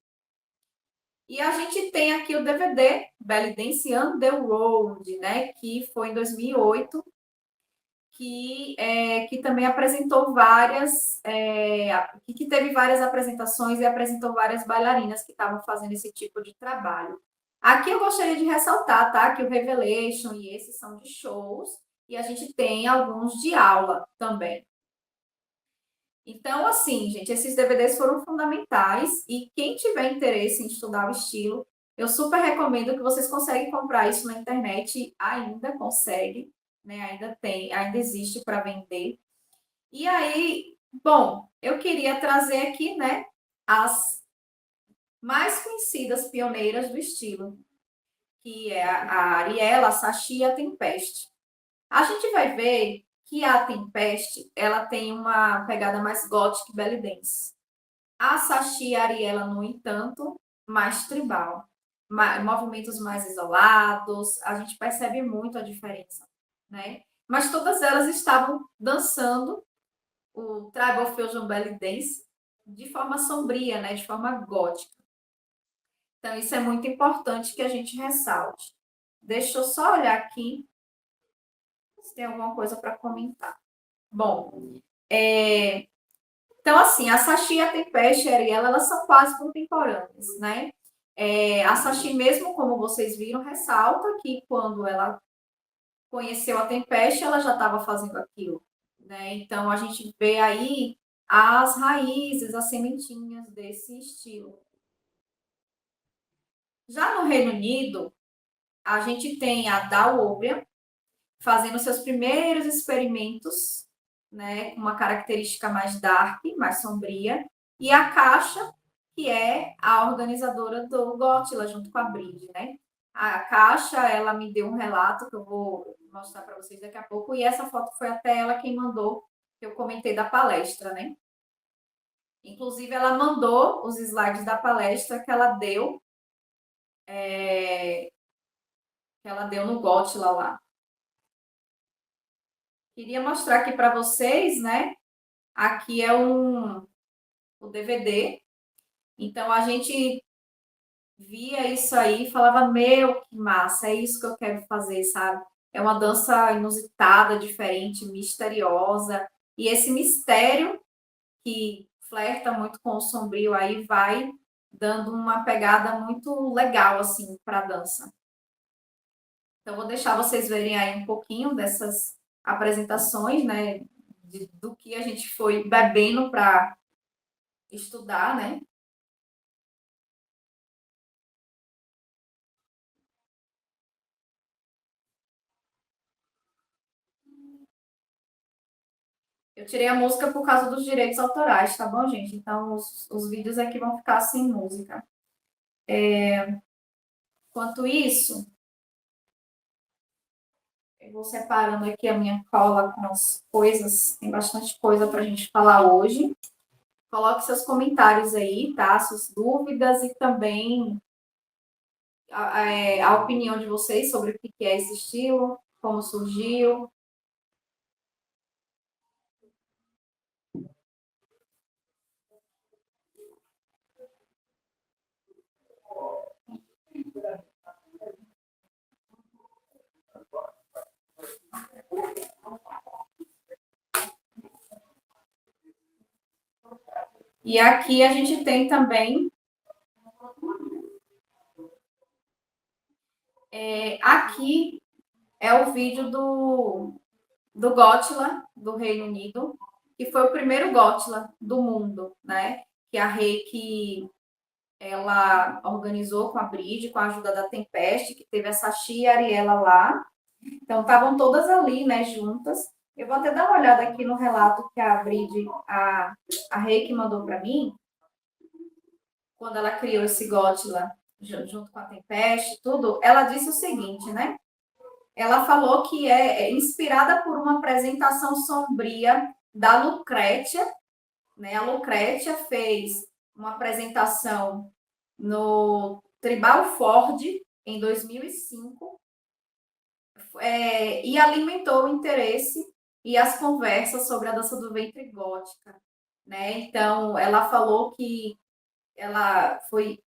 E a gente tem aqui o DVD Belly Dance on the Road, né? Que foi em 2008, que também apresentou que teve várias apresentações e apresentou várias bailarinas que estavam fazendo esse tipo de trabalho. Aqui eu gostaria de ressaltar, tá? Que o Revelation e esses são de shows, e a gente tem alguns de aula também. Então, assim, gente, esses DVDs foram fundamentais e quem tiver interesse em estudar o estilo, eu super recomendo que vocês conseguem comprar isso na internet, ainda consegue, né? Ainda tem, ainda existe para vender. E aí, bom, eu queria trazer aqui, né, as mais conhecidas pioneiras do estilo, que é a Ariela, a Sachi e a Tempest. A gente vai ver que a Tempest, ela tem uma pegada mais gothic belly dance. A Sachi e a Ariela, no entanto, mais tribal. Movimentos mais isolados, a gente percebe muito a diferença, né? Mas todas elas estavam dançando o Tribal Fusion Belly Dance de forma sombria, né? De forma gótica. Então, isso é muito importante que a gente ressalte. Deixa eu só olhar aqui se tem alguma coisa para comentar. Bom, então, assim, a Sachi, a Tempest e a Ariela, elas são quase contemporâneas, né? A Sachi, mesmo como vocês viram, ressalta que quando ela conheceu a Tempest, ela já estava fazendo aquilo, né? Então, a gente vê aí as raízes, as sementinhas desse estilo. Já no Reino Unido, a gente tem a Dal O'Brien fazendo seus primeiros experimentos, né, com uma característica mais dark, mais sombria, e a Caixa, que é a organizadora do Gotila, junto com a Brid, né? A Caixa, ela me deu um relato que eu vou mostrar para vocês daqui a pouco, e essa foto foi até ela quem mandou, que eu comentei da palestra, né? Inclusive, ela mandou os slides da palestra que ela deu no Gotila lá. Queria mostrar aqui para vocês, né? Aqui é o DVD. Então a gente via isso aí e falava: Meu, que massa, é isso que eu quero fazer, sabe? É uma dança inusitada, diferente, misteriosa. E esse mistério que flerta muito com o sombrio aí vai dando uma pegada muito legal assim para a dança. Então vou deixar vocês verem aí um pouquinho dessas apresentações, né, do que a gente foi bebendo para estudar, né? Eu tirei a música por causa dos direitos autorais, tá bom, gente? Então, os vídeos aqui vão ficar sem música. Enquanto isso, eu vou separando aqui a minha cola com as coisas. Tem bastante coisa para a gente falar hoje. Coloque seus comentários aí, tá? Suas dúvidas e também a opinião de vocês sobre o que é esse estilo, como surgiu. E aqui a gente tem também. Aqui é o vídeo do Gotila, do Reino Unido, que foi o primeiro Gotila do mundo, né? Que a Reiki ela organizou com a Brid, com a ajuda da Tempest, que teve a Sachi e a Ariela lá. Então, estavam todas ali, né, juntas. Eu vou até dar uma olhada aqui no relato que a Bride, a Reiki mandou para mim, quando ela criou esse Gotla junto com a Tempeste, tudo. Ela disse o seguinte, né? Ela falou que é inspirada por uma apresentação sombria da Lucrétia, né? A Lucrétia fez uma apresentação no Tribal Ford em 2005, e alimentou o interesse e as conversas sobre a dança do ventre gótica, né? Então, ela falou que ela foi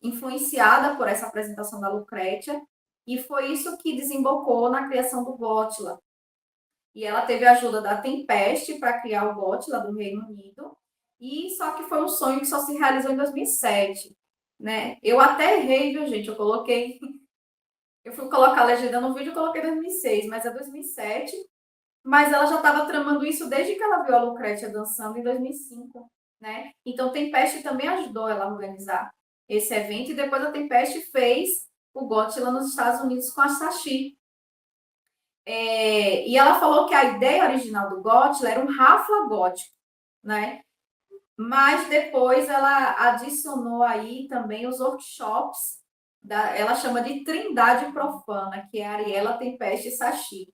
influenciada por essa apresentação da Lucrétia e foi isso que desembocou na criação do Gotla. E ela teve a ajuda da Tempeste para criar o Gotla do Reino Unido, e só que foi um sonho que só se realizou em 2007, né? Eu até errei, viu, gente? Eu fui colocar a legenda no vídeo, eu coloquei 2006, mas é 2007. Mas ela já estava tramando isso desde que ela viu a Lucrétia dançando em 2005, né? Então, Tempeste também ajudou ela a organizar esse evento, e depois a Tempeste fez o GOT lá nos Estados Unidos com a Sachi. E ela falou que a ideia original do GOT era um rafla gótico, né? Mas depois ela adicionou aí também os workshops, ela chama de Trindade Profana, que é a Ariela, Tempeste e Sachi.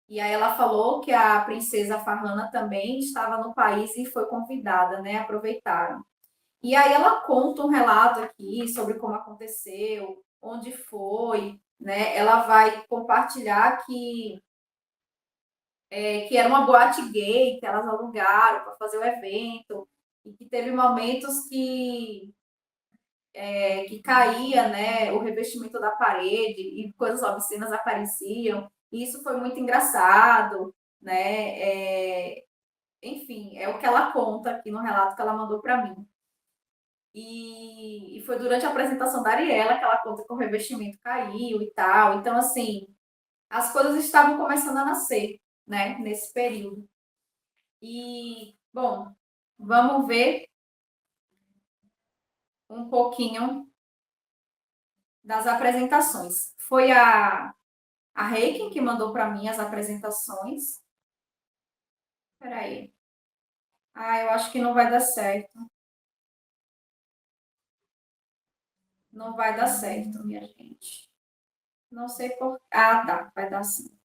E aí ela falou que a princesa Farhana também estava no país e foi convidada, né? Aproveitaram. E aí ela conta um relato aqui sobre como aconteceu, onde foi, né? Ela vai compartilhar que era uma boate gay que elas alugaram para fazer o evento, e que teve momentos que caía, né, o revestimento da parede e coisas obscenas apareciam. E isso foi muito engraçado, né? Enfim, é o que ela conta aqui no relato que ela mandou para mim. E foi durante a apresentação da Ariela que ela conta que o revestimento caiu e tal. Então, assim, as coisas estavam começando a nascer, né, nesse período. E, bom, vamos ver um pouquinho das apresentações. Foi a Reiki que mandou para mim as apresentações. Peraí. Ah, eu acho que não vai dar certo. Não vai dar certo, minha gente. Não sei por. Ah, tá. Vai dar sim.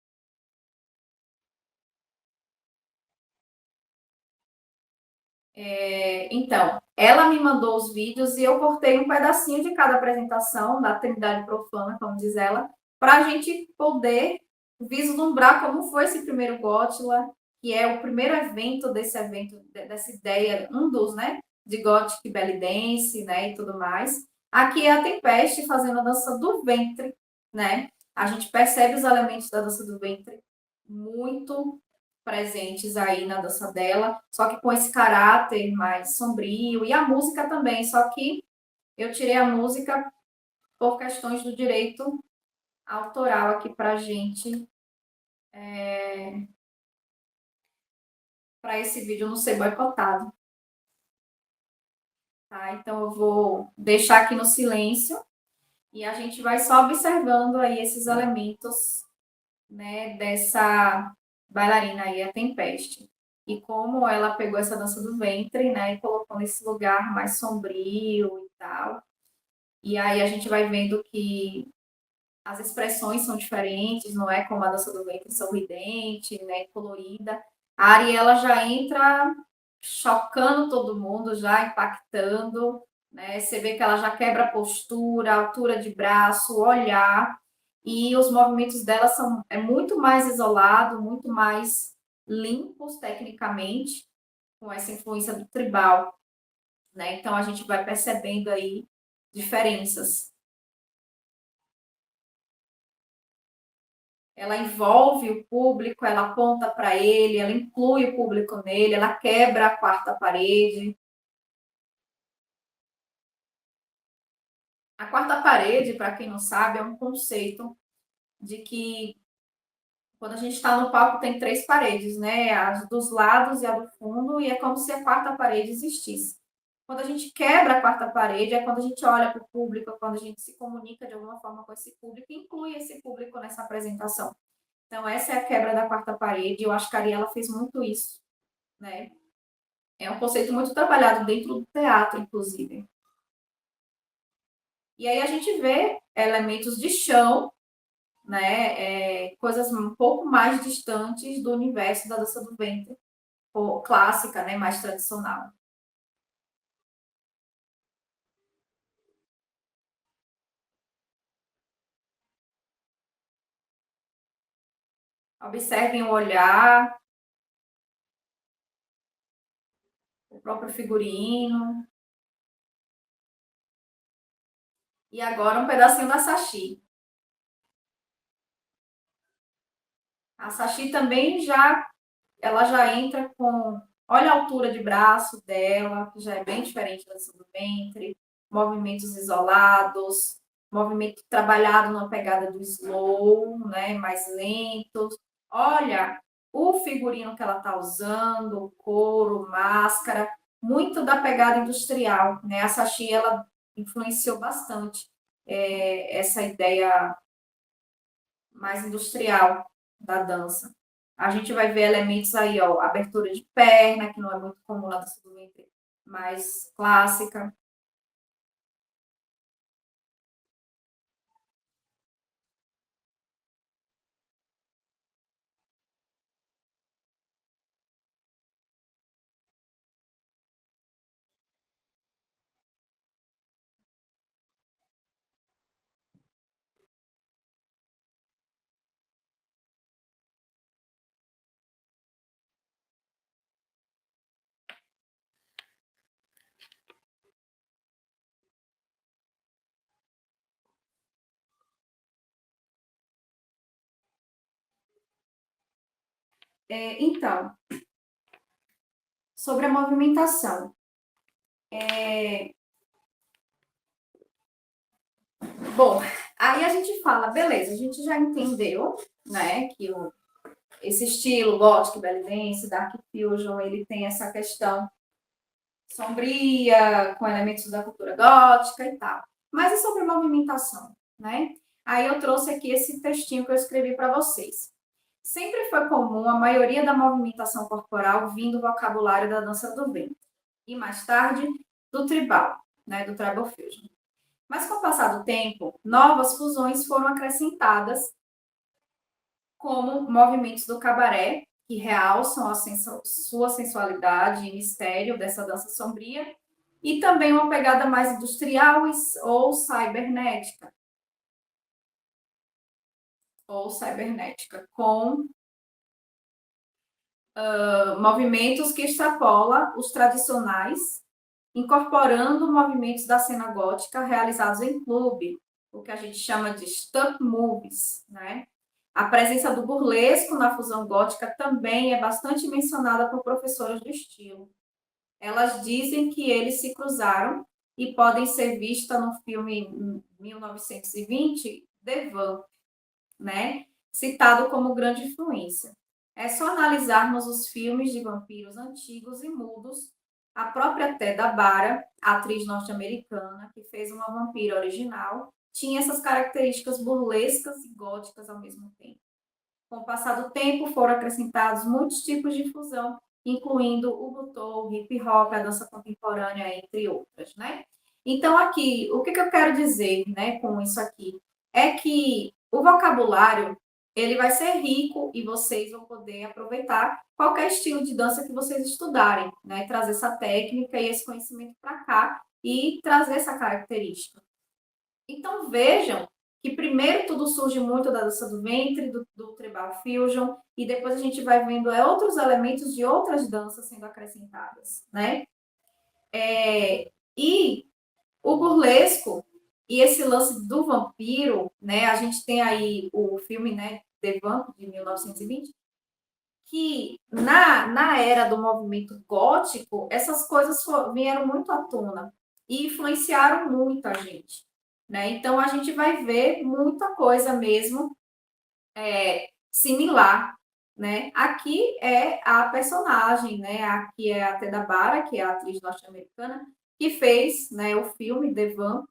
Então, ela me mandou os vídeos e eu cortei um pedacinho de cada apresentação da Trindade Profana, como diz ela, para a gente poder vislumbrar como foi esse primeiro Gotla, que é o primeiro evento desse evento, dessa ideia, um dos, né, de Gothic Belly Dance, né, e tudo mais. Aqui é a Tempeste fazendo a dança do ventre, né? A gente percebe os elementos da dança do ventre muito presentes aí na dança dela, só que com esse caráter mais sombrio, e a música também, só que eu tirei a música por questões do direito autoral aqui pra gente, para esse vídeo não ser boicotado, tá? Então eu vou deixar aqui no silêncio e a gente vai só observando aí esses elementos, né, dessa bailarina aí, a Tempeste. E como ela pegou essa dança do ventre, né, e colocou nesse lugar mais sombrio e tal. E aí a gente vai vendo que as expressões são diferentes, não é como a dança do ventre sorridente, né, colorida. A Ariela já entra chocando todo mundo, já impactando, né? Você vê que ela já quebra a postura, altura de braço, olhar, e os movimentos dela são muito mais isolados, muito mais limpos tecnicamente, com essa influência do tribal, né? Então a gente vai percebendo aí diferenças. Ela envolve o público, ela aponta para ele, ela inclui o público nele, ela quebra a quarta parede. A quarta parede, para quem não sabe, é um conceito de que quando a gente está no palco tem três paredes, né? A dos lados e a do fundo, e é como se a quarta parede existisse. Quando a gente quebra a quarta parede, é quando a gente olha para o público, é quando a gente se comunica de alguma forma com esse público e inclui esse público nessa apresentação. Então, essa é a quebra da quarta parede. Eu acho que a Ariela fez muito isso, né? É um conceito muito trabalhado dentro do teatro, inclusive. E aí a gente vê elementos de chão, né? Coisas um pouco mais distantes do universo da dança do ventre, clássica, né? Mais tradicional. Observem o olhar, o próprio figurino. E agora um pedacinho da Sashi. A Sashi também ela já entra com, olha a altura de braço dela, que já é bem diferente da do ventre, movimentos isolados, movimento trabalhado numa pegada do slow, né, mais lento. Olha o figurino que ela está usando, o couro, máscara, muito da pegada industrial, né? A Sashi ela influenciou bastante essa ideia mais industrial da dança. A gente vai ver elementos aí, ó, abertura de perna, que não é muito comum na dança do ventre, mais clássica. Então, sobre a movimentação. Bom, aí a gente fala, beleza, a gente já entendeu, né, que esse estilo gótico, belly dance, dark fusion, ele tem essa questão sombria, com elementos da cultura gótica e tal. Mas e sobre movimentação, né? Aí eu trouxe aqui esse textinho que eu escrevi para vocês. Sempre foi comum a maioria da movimentação corporal vindo do vocabulário da dança do ventre e mais tarde do tribal, né, do tribal fusion. Mas com o passar do tempo, novas fusões foram acrescentadas, como movimentos do cabaré, que realçam sua sensualidade e mistério dessa dança sombria, e também uma pegada mais industrial ou cibernética, com movimentos que extrapola os tradicionais, incorporando movimentos da cena gótica realizados em clube, o que a gente chama de stump movies, né? A presença do burlesco na fusão gótica também é bastante mencionada por professoras do estilo. Elas dizem que eles se cruzaram e podem ser vistas no filme 1920, The Vamp, né? Citado como grande influência. É só analisarmos os filmes de vampiros antigos e mudos. A própria Teda Bara, atriz norte-americana, que fez uma vampira original, tinha essas características burlescas e góticas ao mesmo tempo. Com o passar do tempo, foram acrescentados muitos tipos de fusão, incluindo o butô, o hip hop, a dança contemporânea, entre outras, né? Então, aqui, o que eu quero dizer, né, com isso aqui? É que o vocabulário, ele vai ser rico e vocês vão poder aproveitar qualquer estilo de dança que vocês estudarem, né? Trazer essa técnica e esse conhecimento para cá e trazer essa característica. Então vejam que primeiro tudo surge muito da dança do ventre, do tribal fusion, e depois a gente vai vendo outros elementos de outras danças sendo acrescentadas, né? E o burlesco e esse lance do vampiro, né? A gente tem aí o filme, né, The Vamp, de 1920, que na era do movimento gótico, essas coisas vieram muito à tona e influenciaram muito a gente. Né? Então, a gente vai ver muita coisa mesmo similar. Né? Aqui é a personagem, né? Aqui é a Teda Bara, que é a atriz norte-americana, que fez, né, o filme Devan.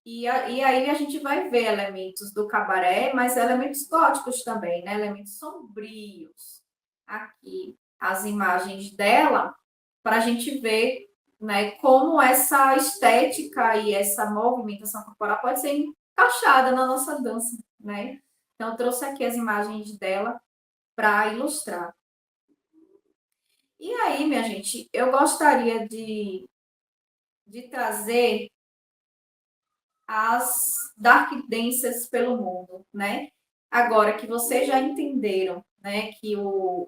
E aí a gente vai ver elementos do cabaré, mas elementos góticos também, né? Elementos sombrios. Aqui, as imagens dela, para a gente ver, né, como essa estética e essa movimentação corporal pode ser encaixada na nossa dança, né? Então, eu trouxe aqui as imagens dela para ilustrar. E aí, minha gente, eu gostaria de trazer as dark dances pelo mundo, né? Agora que vocês já entenderam, né, que o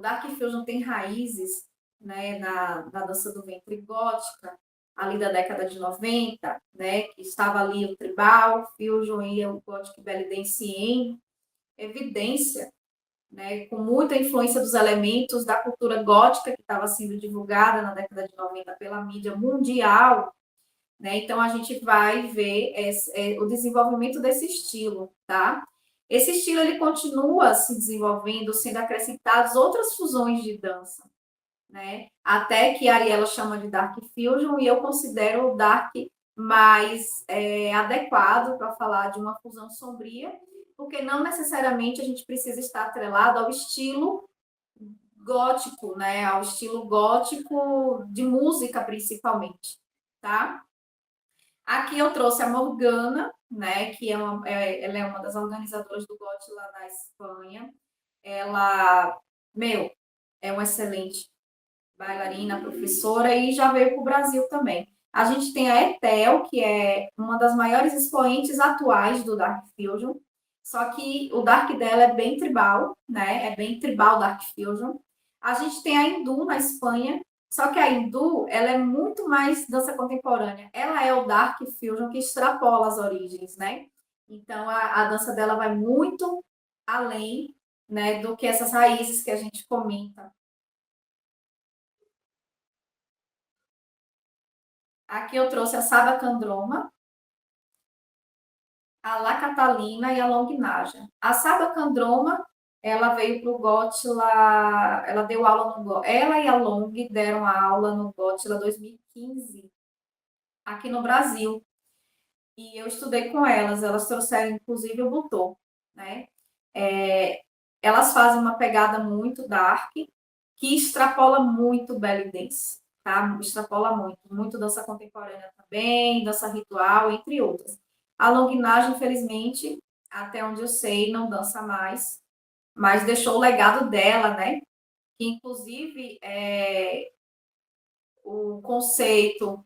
Dark Fusion tem raízes, né, na dança do ventre gótica, ali da década de 90, né, que estava ali o tribal, fusion e o gothic belly dance em evidência, né, com muita influência dos elementos da cultura gótica que estava sendo divulgada na década de 90 pela mídia mundial, né? Então, a gente vai ver o desenvolvimento desse estilo, tá? Esse estilo, ele continua se desenvolvendo, sendo acrescentadas outras fusões de dança, né? Até que a Ariela chama de Dark Fusion e eu considero o Dark mais adequado para falar de uma fusão sombria, porque não necessariamente a gente precisa estar atrelado ao estilo gótico, né? Ao estilo gótico de música, principalmente, tá? Aqui eu trouxe a Morgana, né, que ela é uma das organizadoras do GOT lá na Espanha. Ela, meu, é uma excelente bailarina, professora e já veio para o Brasil também. A gente tem a Etel, que é uma das maiores expoentes atuais do Dark Fusion, só que o Dark dela é bem tribal, né? É bem tribal Dark Fusion. A gente tem a Hindu na Espanha, só que a Hindu, ela é muito mais dança contemporânea. Ela é o Dark Fusion que extrapola as origens, né? Então, a dança dela vai muito além, né, do que essas raízes que a gente comenta. Aqui eu trouxe a Saba Candroma, a La Catalina e a Longnaja. A Saba Candroma, ela veio para o Gotla, ela deu aula no Gotla, ela e a Long deram aula no Gotla 2015, aqui no Brasil. E eu estudei com elas trouxeram inclusive o Butô, né? É, elas fazem uma pegada muito dark, que extrapola muito o belly dance, tá? Extrapola muito, muito dança contemporânea também, dança ritual, entre outras. A Longinage, infelizmente, até onde eu sei, não dança mais, mas deixou o legado dela, né? Que inclusive o conceito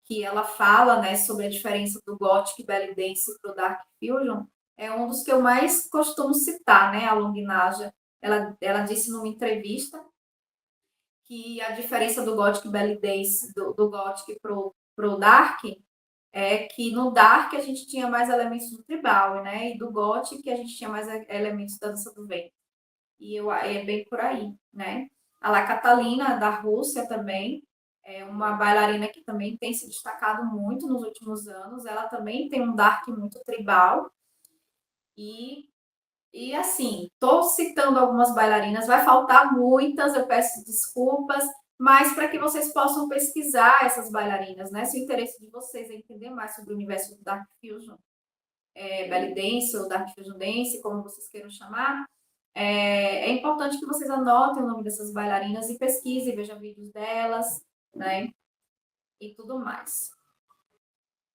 que ela fala, né, sobre a diferença do Gothic Belly Dance para o Dark Fusion, é um dos que eu mais costumo citar, né, a Longnaja. Ela disse numa entrevista que a diferença do Gothic Belly Dance, do Gothic pro Dark, é que no Dark a gente tinha mais elementos do tribal, né, e do Gothic a gente tinha mais elementos da dança do vento. É bem por aí, né. A La Catalina, da Rússia também, é uma bailarina que também tem se destacado muito nos últimos anos. Ela também tem um dark muito tribal. E, e assim, estou citando algumas bailarinas, vai faltar muitas, eu peço desculpas, mas para que vocês possam pesquisar essas bailarinas, né? Se o interesse de vocês é entender mais sobre o universo do Dark Fusion, Belly Dance ou Dark Fusion Dance, como vocês queiram chamar, é importante que vocês anotem o nome dessas bailarinas e pesquisem, vejam vídeos delas, né? E tudo mais.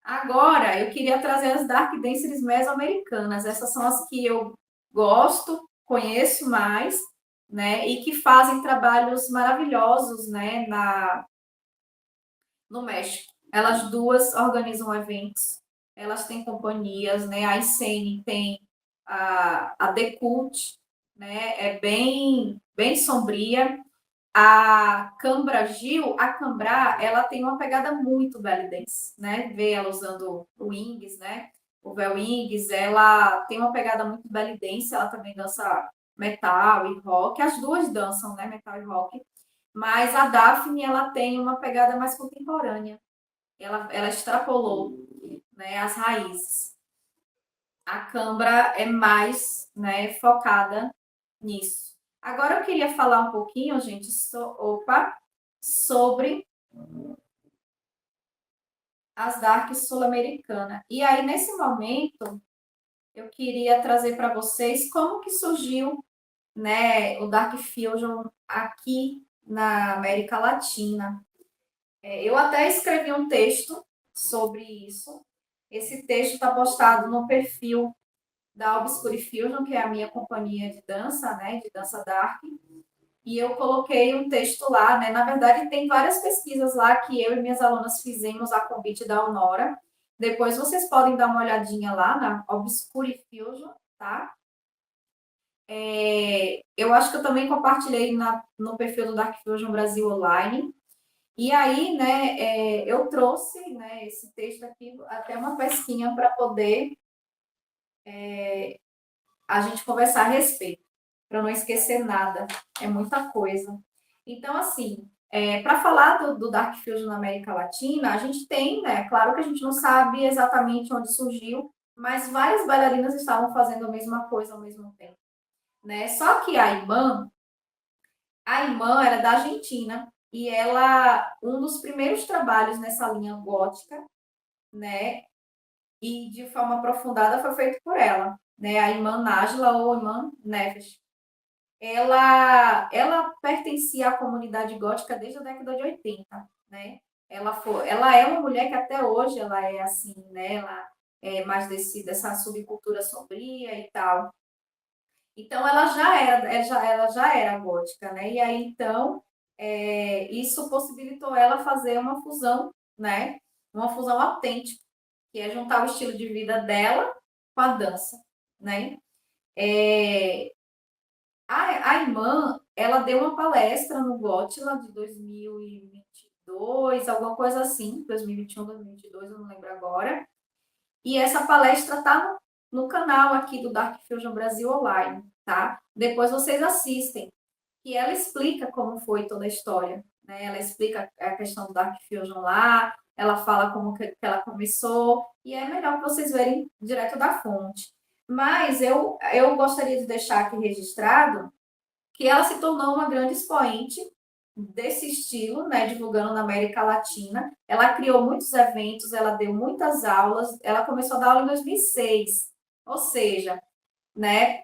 Agora, eu queria trazer as Dark Dancers mesoamericanas. Essas são as que eu gosto, conheço mais, né? E que fazem trabalhos maravilhosos, né? No México. Elas duas organizam eventos, elas têm companhias, né? A ICN tem a The Cult, né? É bem sombria. A Cambra Gil, a Cambra, ela tem uma pegada muito belly dance, né? Ver ela usando o wings, né? O véu wings, ela tem uma pegada muito belly dance, ela também dança metal e rock, as duas dançam, né? Metal e rock, mas a Daphne, ela tem uma pegada mais contemporânea, ela extrapolou, né, as raízes. A Cambra é mais, né, focada nisso. Agora eu queria falar um pouquinho, gente, sobre as darks sul-americana. E aí, nesse momento, eu queria trazer para vocês como que surgiu, né, o Dark Fusion aqui na América Latina. Eu até escrevi um texto sobre isso. Esse texto está postado no perfil da Obscure Fusion, que é a minha companhia de dança, né, de dança dark. E eu coloquei um texto lá, né? Na verdade, tem várias pesquisas lá que eu e minhas alunas fizemos a convite da Honora. Depois vocês podem dar uma olhadinha lá na Obscure Fusion, tá? Eu acho que eu também compartilhei no perfil do Dark Fusion Brasil Online. E aí, né, eu trouxe, né, esse texto aqui, até uma pesquinha para poder a gente conversar a respeito, para não esquecer nada. É muita coisa. Então, assim, para falar do Dark Fusion na América Latina, a gente tem, né? Claro que a gente não sabe exatamente onde surgiu, mas várias bailarinas estavam fazendo a mesma coisa ao mesmo tempo, né? Só que a irmã era da Argentina e ela, um dos primeiros trabalhos nessa linha gótica, né? E de forma aprofundada foi feito por ela, né? A irmã Nájila ou irmã Neves. Ela pertencia à comunidade gótica desde a década de 80, né? Ela é uma mulher que até hoje ela é assim, né? Ela é mais dessa subcultura sombria e tal. Então ela já era gótica, né? E aí então isso possibilitou ela fazer uma fusão, né? Uma fusão autêntica, que é juntar o estilo de vida dela com a dança, né? É, a irmã, ela deu uma palestra no Gotla de 2022, alguma coisa assim, 2021, 2022, eu não lembro agora. E essa palestra tá no canal aqui do Dark Fusion Brasil Online, tá? Depois vocês assistem, que ela explica como foi toda a história, né? Ela explica a questão do Dark Fusion lá, ela fala como que ela começou, e é melhor que vocês verem direto da fonte. Mas eu gostaria de deixar aqui registrado que ela se tornou uma grande expoente desse estilo, né, divulgando na América Latina. Ela criou muitos eventos, ela deu muitas aulas, ela começou a dar aula em 2006, ou seja, né,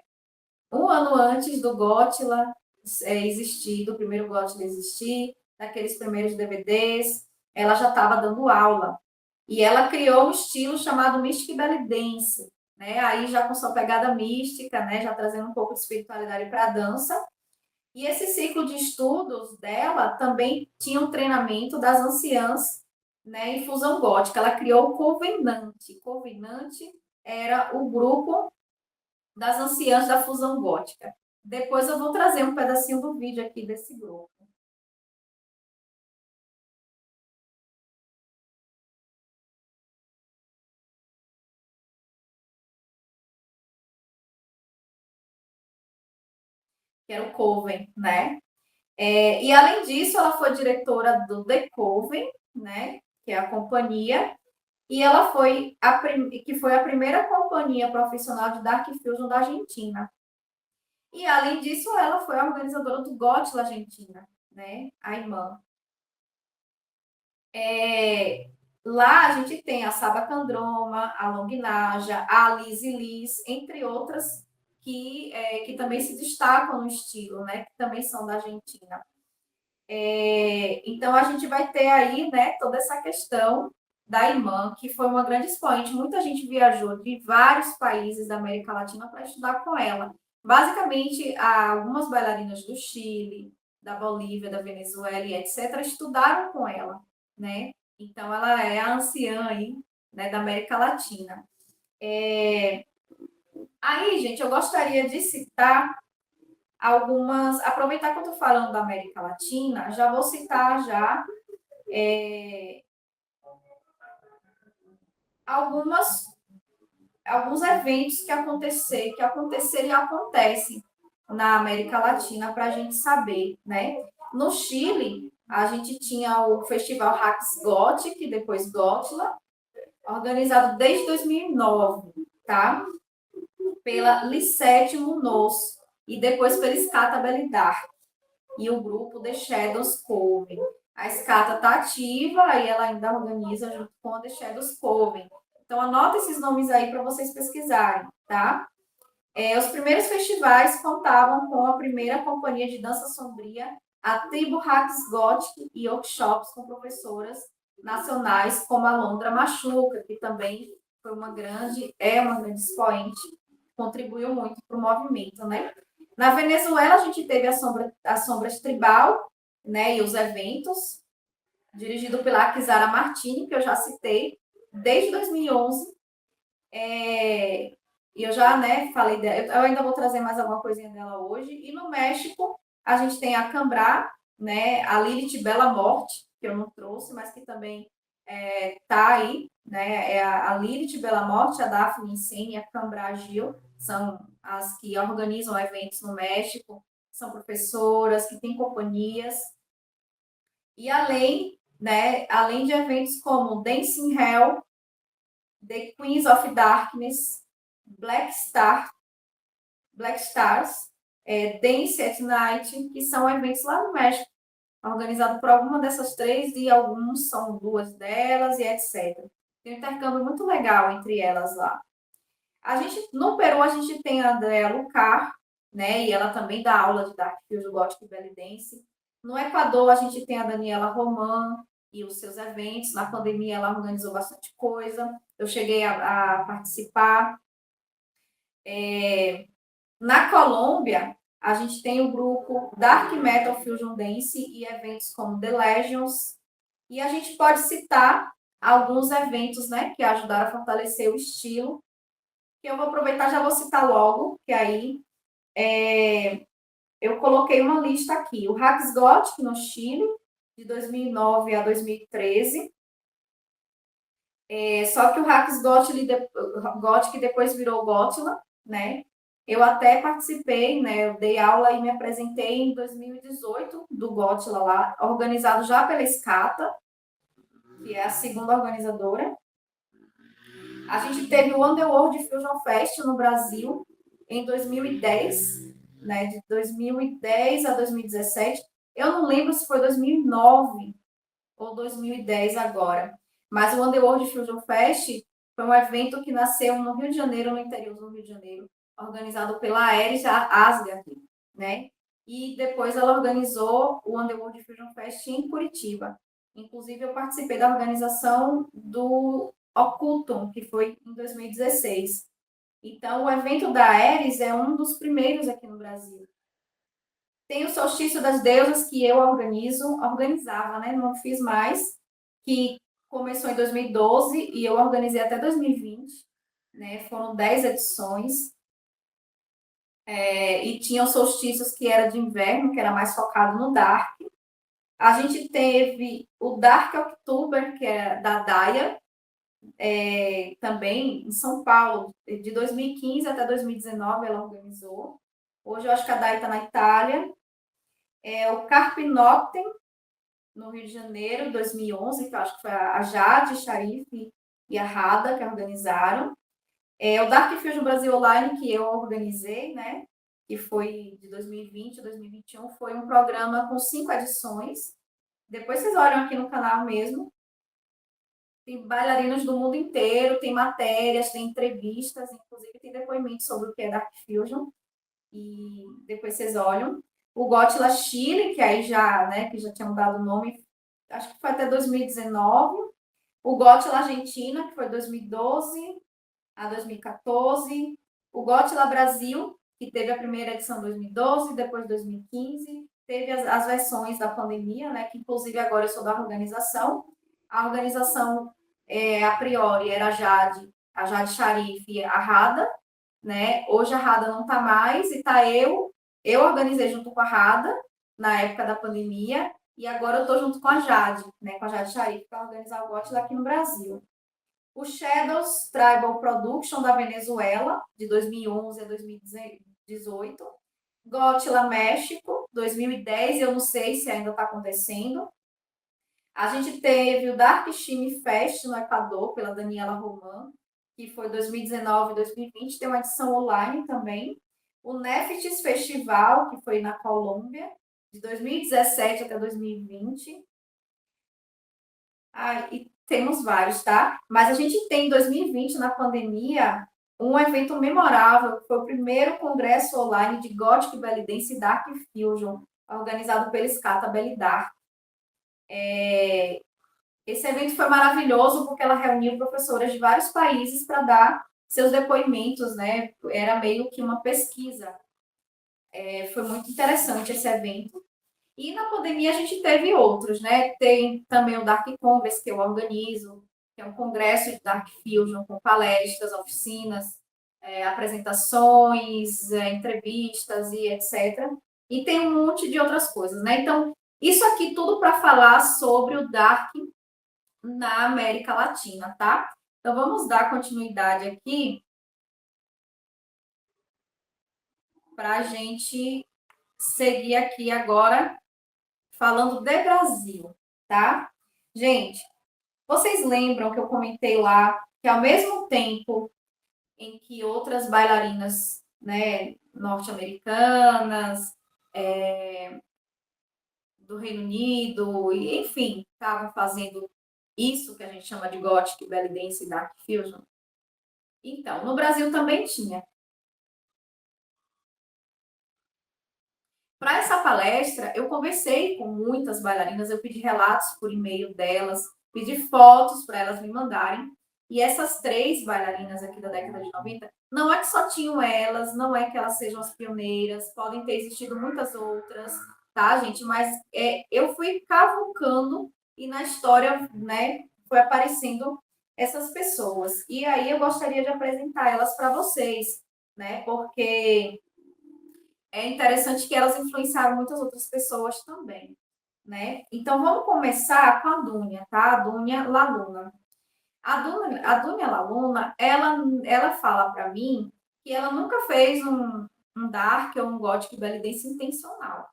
um ano antes do Gotla existir, do primeiro Gotla existir, daqueles primeiros DVDs, ela já estava dando aula. E ela criou um estilo chamado Mystic Belly Dance, né? Aí já com sua pegada mística, né? Já trazendo um pouco de espiritualidade para a dança. E esse ciclo de estudos dela também tinha um treinamento das anciãs, né, em fusão gótica. Ela criou o Covenante. Covenante era o grupo das anciãs da fusão gótica. Depois eu vou trazer um pedacinho do vídeo aqui desse grupo. Que era o Coven, né? E além disso, ela foi diretora do The Coven, né? Que é a companhia, e ela foi que foi a primeira companhia profissional de Dark Fusion da Argentina. E além disso, ela foi a organizadora do GOT Argentina, né? A irmã. Lá a gente tem a Saba Candroma, a Long Naja, a Lizzy Liz, entre outras que também se destacam no estilo, né? Que também são da Argentina. Então a gente vai ter aí, né, toda essa questão da irmã, que foi uma grande expoente. Muita gente viajou de vários países da América Latina para estudar com ela. Basicamente, algumas bailarinas do Chile, da Bolívia, da Venezuela e etc., estudaram com ela, né? Então, ela é a anciã aí, né, da América Latina. Aí, gente, eu gostaria de citar algumas. Aproveitar que eu estou falando da América Latina, já vou citar já algumas alguns eventos que aconteceram e acontecem na América Latina para a gente saber, né? No Chile, a gente tinha o Festival Rax Gothic, depois Gotla, organizado desde 2009, tá? Pela Lisette Munoz e depois pela Scata Belidar e o grupo The Shadows Cove. A Escata está ativa e ela ainda organiza junto com a The Shadows Coven. Então, anota esses nomes aí para vocês pesquisarem, tá? Os primeiros festivais contavam com a primeira companhia de dança sombria, a Tribo Rax Gothic, e workshops com professoras nacionais como a Londra Machuca, que também foi uma grande expoente, contribuiu muito para o movimento, né? Na Venezuela, a gente teve as Sombras Tribal, né, e os eventos, dirigido pela Kizara Martini, que eu já citei, desde 2011. E eu já, né, falei dela. Eu ainda vou trazer mais alguma coisinha dela hoje. E no México, a gente tem a Cambra, né, a Lilith Bela Morte, que eu não trouxe, mas que também tá aí, né? É a Lilith Bela Morte, a Daphne Insane e a Cambra Gil, são as que organizam eventos no México, são professoras, que têm companhias. E além, né, além de eventos como Dancing Hell, The Queens of Darkness, Black Star, Black Stars, Dance at Night, que são eventos lá no México, organizado por alguma dessas três, e alguns são duas delas, e etc. Tem um intercâmbio muito legal entre elas lá. No Peru, a gente tem a Andrea Lucar, né? E ela também dá aula de Dark Fusion, Gothic e Belly Dance. No Equador, a gente tem a Daniela Roman e os seus eventos. Na pandemia, ela organizou bastante coisa. Eu cheguei a participar. Na Colômbia, a gente tem o grupo Dark Metal Fusion Dance e eventos como The Legions. E a gente pode citar alguns eventos, né, que ajudaram a fortalecer o estilo, que eu vou aproveitar, já vou citar logo, que aí eu coloquei uma lista aqui. O Rax Gothic no Chile, de 2009 a 2013. Só que o Rax Gothic depois virou Gotla, né? Eu até participei, né? Eu dei aula e me apresentei em 2018 do Gotla lá, organizado já pela Scata, que é a segunda organizadora. A gente teve o Underworld Fusion Fest no Brasil em 2010, né? De 2010 a 2017. Eu não lembro se foi 2009 ou 2010 agora. Mas o Underworld Fusion Fest foi um evento que nasceu no Rio de Janeiro, no interior do Rio de Janeiro, organizado pela Aeris Asgard, né? E depois ela organizou o Underworld Fusion Fest em Curitiba. Inclusive, eu participei da organização do Occultum, que foi em 2016. Então, o evento da Aeris é um dos primeiros aqui no Brasil. Tem o Solstício das Deusas, que eu organizava, né? Não fiz mais, que começou em 2012 e eu organizei até 2020, né? Foram 10 edições. E tinham solstícios que era de inverno, que era mais focado no Dark. A gente teve o Dark October, que é da Daya, também em São Paulo, de 2015 até 2019 ela organizou. Hoje eu acho que a Daya está na Itália. O Carp Noctem, no Rio de Janeiro, 2011, que eu acho que foi a Jade, Sharif e a Rada que organizaram. O Dark Fusion Brasil Online, que eu organizei, né? Que foi de 2020 a 2021, foi um programa com 5 edições. Depois vocês olham aqui no canal mesmo. Tem bailarinos do mundo inteiro, tem matérias, tem entrevistas, inclusive tem depoimentos sobre o que é Dark Fusion. E depois vocês olham. O Gotla Chile, que aí já, né, que já tinham dado o nome, acho que foi até 2019. O Gotla Argentina, que foi 2012 a 2014. O Gotla Brasil, que teve a primeira edição em 2012, depois 2015. Teve as versões da pandemia, né, que inclusive agora eu sou da organização. A organização, a priori, era a Jade Sharif e a Rada, né? Hoje a Rada não está mais e tá eu organizei junto com a Rada na época da pandemia e agora eu estou junto com a Jade, né, com a Jade Sharif, para organizar o GOT aqui no Brasil. O Shadows Tribal Production da Venezuela, de 2011 a 2018. Gotla México, 2010, eu não sei se ainda está acontecendo. A gente teve o Dark Shime Fest no Equador, pela Daniela Roman, que foi 2019 e 2020, tem uma edição online também. O Neftis Festival, que foi na Colômbia, de 2017 até 2020. E temos vários, tá? Mas a gente tem em 2020, na pandemia, um evento memorável, que foi o primeiro congresso online de Gothic Belly Dance e Dark Fusion, organizado pela Scata Belly Dark. Esse evento foi maravilhoso porque ela reuniu professoras de vários países para dar seus depoimentos, né? Era meio que uma pesquisa. Foi muito interessante esse evento. E na pandemia a gente teve outros, né? Tem também o Dark Congress, que eu organizo, que é um congresso de Dark Fusion com palestras, oficinas, apresentações, entrevistas e etc. E tem um monte de outras coisas, né? Então, isso aqui tudo para falar sobre o Dark na América Latina, tá? Então, vamos dar continuidade aqui para a gente seguir aqui agora falando de Brasil, tá? Gente, vocês lembram que eu comentei lá que ao mesmo tempo em que outras bailarinas, né, norte-americanas, do Reino Unido, e enfim, estavam fazendo isso que a gente chama de Gothic, Belly Dance e Dark Fusion. Então, no Brasil também tinha. Para essa palestra, eu conversei com muitas bailarinas, eu pedi relatos por e-mail delas, pedi fotos para elas me mandarem. E essas três bailarinas aqui da década de 90, não é que só tinham elas, não é que elas sejam as pioneiras, podem ter existido muitas outras, tá, gente? Mas eu fui cavucando e na história, né, foi aparecendo essas pessoas. E aí eu gostaria de apresentar elas para vocês, né? Porque é interessante que elas influenciaram muitas outras pessoas também, né? Então, vamos começar com a Dúnia, tá? A Dúnia Laluna. A Dúnia Laluna, ela fala para mim que ela nunca fez um dark ou um gothic belly dance intencional,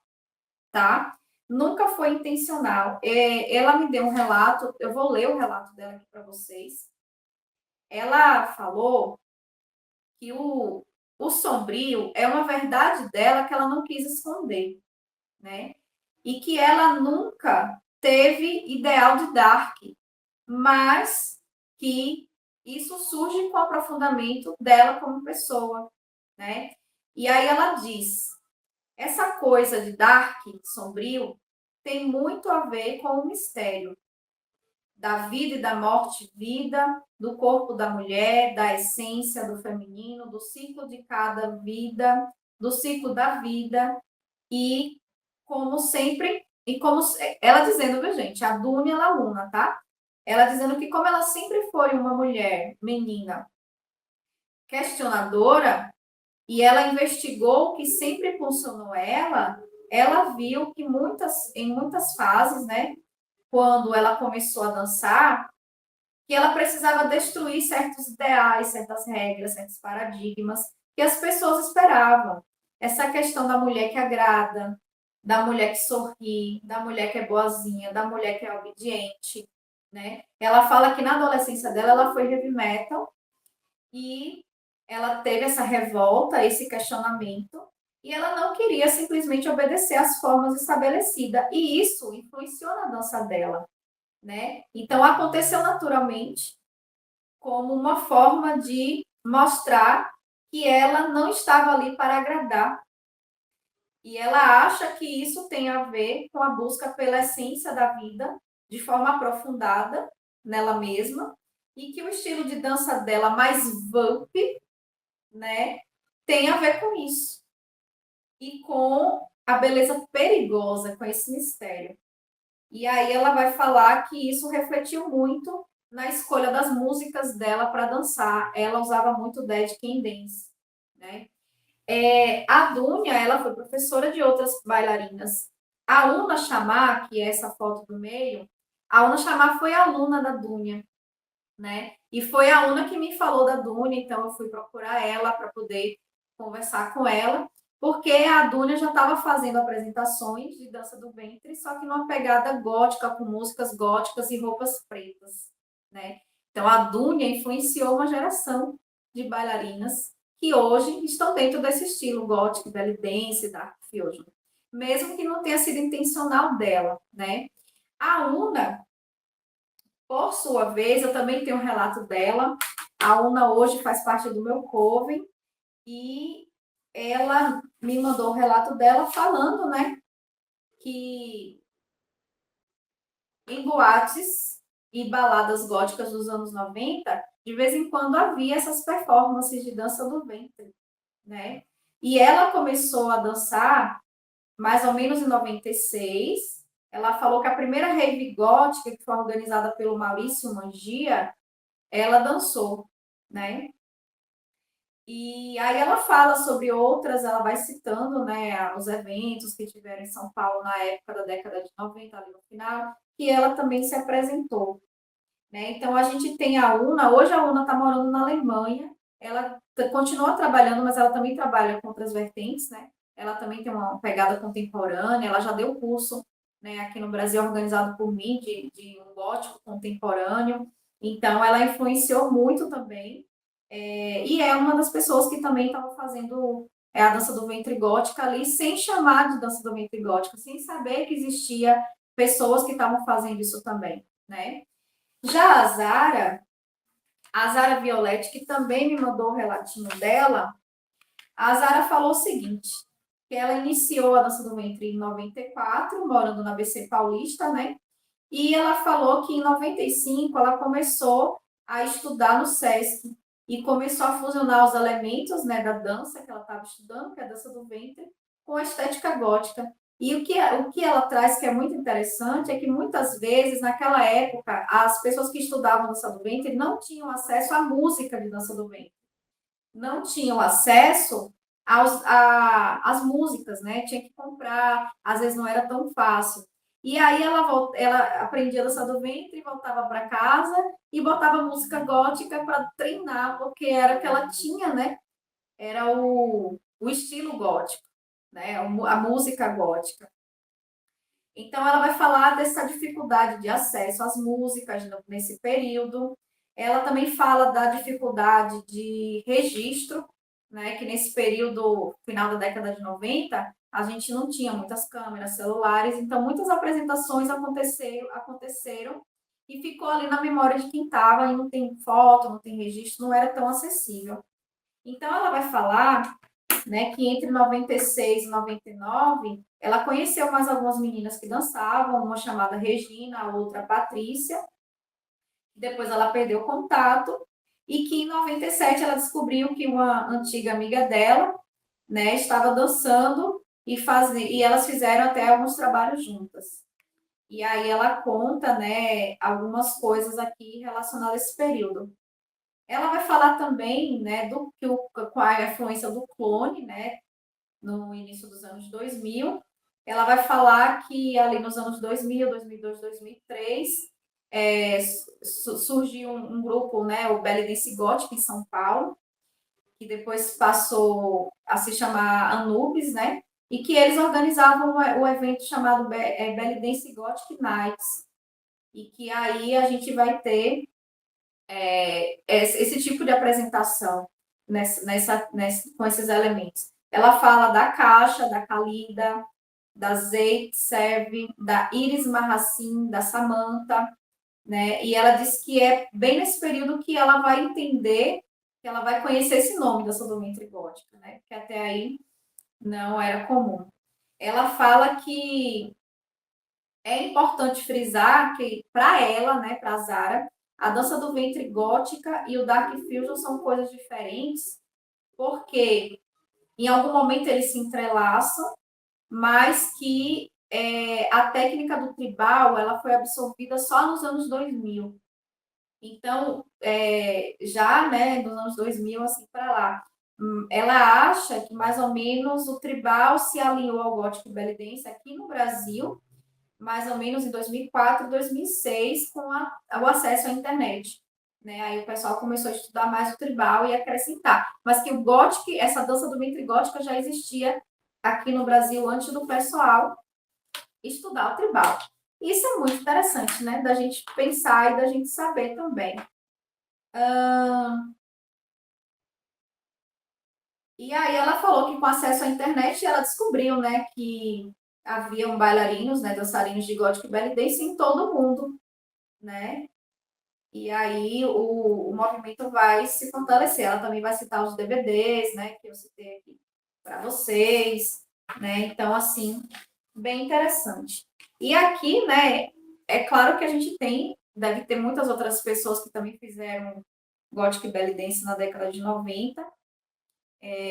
tá? Nunca foi intencional. Ela me deu um relato, eu vou ler o relato dela aqui para vocês. Ela falou que o sombrio é uma verdade dela que ela não quis esconder, né? E que ela nunca teve ideal de Dark, mas que isso surge com o aprofundamento dela como pessoa, né? E aí ela diz: essa coisa de Dark, sombrio, tem muito a ver com o mistério da vida e da morte, vida, do corpo da mulher, da essência do feminino, do ciclo de cada vida, do ciclo da vida e como sempre, e como ela dizendo, viu, gente, a Dúnia Laluna, tá? Ela dizendo que como ela sempre foi uma mulher, menina, questionadora, e ela investigou o que sempre impulsionou ela viu que em muitas fases, né, quando ela começou a dançar, que ela precisava destruir certos ideais, certas regras, certos paradigmas que as pessoas esperavam. Essa questão da mulher que agrada, da mulher que sorri, da mulher que é boazinha, da mulher que é obediente, né? Ela fala que na adolescência dela ela foi heavy metal e ela teve essa revolta, esse questionamento, e ela não queria simplesmente obedecer às formas estabelecidas, e isso influenciou na dança dela, né? Então aconteceu naturalmente como uma forma de mostrar que ela não estava ali para agradar. E ela acha que isso tem a ver com a busca pela essência da vida de forma aprofundada nela mesma e que o estilo de dança dela mais vamp, né, tem a ver com isso. E com a beleza perigosa, com esse mistério. E aí ela vai falar que isso refletiu muito na escolha das músicas dela para dançar. Ela usava muito Dead Can Dance, né? A Dúnia, ela foi professora de outras bailarinas. A Una Chamar, que é essa foto do meio, a Una Chamar foi aluna da Dúnia, né? E foi a Una que me falou da Dúnia, então eu fui procurar ela para poder conversar com ela, porque a Dúnia já estava fazendo apresentações de dança do ventre, só que numa pegada gótica, com músicas góticas e roupas pretas, né? Então a Dúnia influenciou uma geração de bailarinas que hoje estão dentro desse estilo gótico, belly dance, dark fusion, mesmo que não tenha sido intencional dela, né? A Una Por sua vez, eu também tenho um relato dela. A Una hoje faz parte do meu coven e ela me mandou o relato dela falando, né, que em boates e baladas góticas dos anos 90, de vez em quando havia essas performances de dança do ventre, né? E ela começou a dançar mais ou menos em 96. Ela falou que a primeira rave gótica, que foi organizada pelo Maurício Mangia, ela dançou, né? E aí ela fala sobre outras, ela vai citando, né, os eventos que tiveram em São Paulo na época da década de 90, ali no final, que ela também se apresentou, né? Então a gente tem a Una, hoje a Una está morando na Alemanha, ela continua trabalhando, mas ela também trabalha com outras vertentes, né? Ela também tem uma pegada contemporânea, ela já deu curso, né, aqui no Brasil organizado por mim de um gótico contemporâneo, então ela influenciou muito também, e é uma das pessoas que também estava fazendo a dança do ventre gótica ali, sem chamar de dança do ventre gótica, sem saber que existia pessoas que estavam fazendo isso também, né? Já a Zara Violette, que também me mandou o relatinho dela, a Zara falou o seguinte, que ela iniciou a dança do ventre em 94, morando na BC Paulista, né? E ela falou que em 95 ela começou a estudar no SESC e começou a fusionar os elementos, né, da dança que ela estava estudando, que é a dança do ventre, com a estética gótica. E o que ela traz que é muito interessante é que muitas vezes, naquela época, as pessoas que estudavam dança do ventre não tinham acesso à música de dança do ventre, não tinham acesso às músicas, né? Tinha que comprar, às vezes não era tão fácil. E aí ela aprendia a dançar do ventre, voltava para casa e botava música gótica para treinar, porque era o que ela tinha, né? Era o estilo gótico, né? A música gótica. Então, ela vai falar dessa dificuldade de acesso às músicas nesse período. Ela também fala da dificuldade de registro, né? Que nesse período, final da década de 90, a gente não tinha muitas câmeras, celulares, então muitas apresentações aconteceram e ficou ali na memória de quem estava e não tem foto, não tem registro, não era tão acessível. Então, ela vai falar, né, que entre 96 e 99, ela conheceu mais algumas meninas que dançavam, uma chamada Regina, a outra Patrícia. Depois ela perdeu o contato e que em 97 ela descobriu que uma antiga amiga dela, né, estava dançando e elas fizeram até alguns trabalhos juntas. E aí ela conta, né, algumas coisas aqui relacionadas a esse período. Ela vai falar também, né, qual é a influência do clone, né, no início dos anos 2000. Ela vai falar que ali nos anos 2000, 2002, 2003, surgiu um grupo, né, o Belly Dance Gothic em São Paulo, que depois passou a se chamar Anubis, né, e que eles organizavam o evento chamado Belly Dance Gothic Nights, e que aí a gente vai ter esse tipo de apresentação com esses elementos. Ela fala da Caixa, da Calida, da Zeit Serve, da Iris Marracin, da Samantha, né? E ela diz que é bem nesse período que ela vai entender, que ela vai conhecer esse nome da sodomia gótica, né? Que até aí não era comum. Ela fala que é importante frisar que, para ela, né, para a Zara, a dança do ventre gótica e o dark fusion são coisas diferentes, porque em algum momento eles se entrelaçam, mas que a técnica do tribal ela foi absorvida só nos anos 2000. Então, já, né, nos anos 2000, assim, para lá, ela acha que mais ou menos o tribal se alinhou ao gótico belly dance aqui no Brasil, mais ou menos em 2004, 2006, com o acesso à internet. Né? Aí o pessoal começou a estudar mais o tribal e acrescentar. Mas que o gótico, essa dança do ventre gótica já existia aqui no Brasil antes do pessoal estudar o tribal. Isso é muito interessante, né? Da gente pensar e da gente saber também. E aí ela falou que com acesso à internet ela descobriu, né, que haviam bailarinos, né, dançarinos de gótico e belly dance em todo o mundo, né? E aí o movimento vai se fortalecer. Ela também vai citar os DVDs, né, que eu citei aqui para vocês, né? Então, assim, bem interessante. E aqui, né, é claro que a gente tem, deve ter muitas outras pessoas que também fizeram Gothic Belly Dance na década de 90.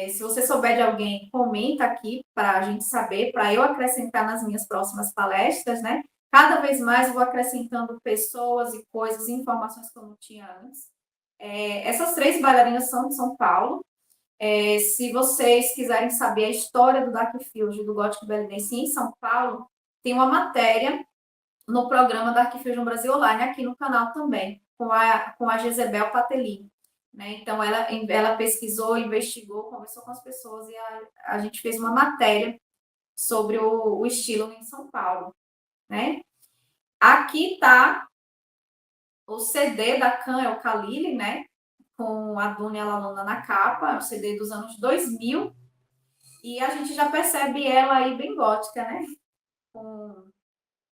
Se você souber de alguém, comenta aqui para a gente saber, para eu acrescentar nas minhas próximas palestras, né? Cada vez mais eu vou acrescentando pessoas e coisas, informações que eu não tinha antes. Essas três bailarinas são de São Paulo. Se vocês quiserem saber a história do Dark Fusion e do Gothic Belly Dance em São Paulo, tem uma matéria no programa Dark Fusion Brasil Online, aqui no canal também, com a Jezebel Pateli. Né? Então, ela pesquisou, investigou, conversou com as pessoas e a gente fez uma matéria sobre o estilo em São Paulo. Né? Aqui está o CD da Can El Khalili, né? Com a Dunia Laluna na capa, o CD dos anos 2000, e a gente já percebe ela aí bem gótica, né? Com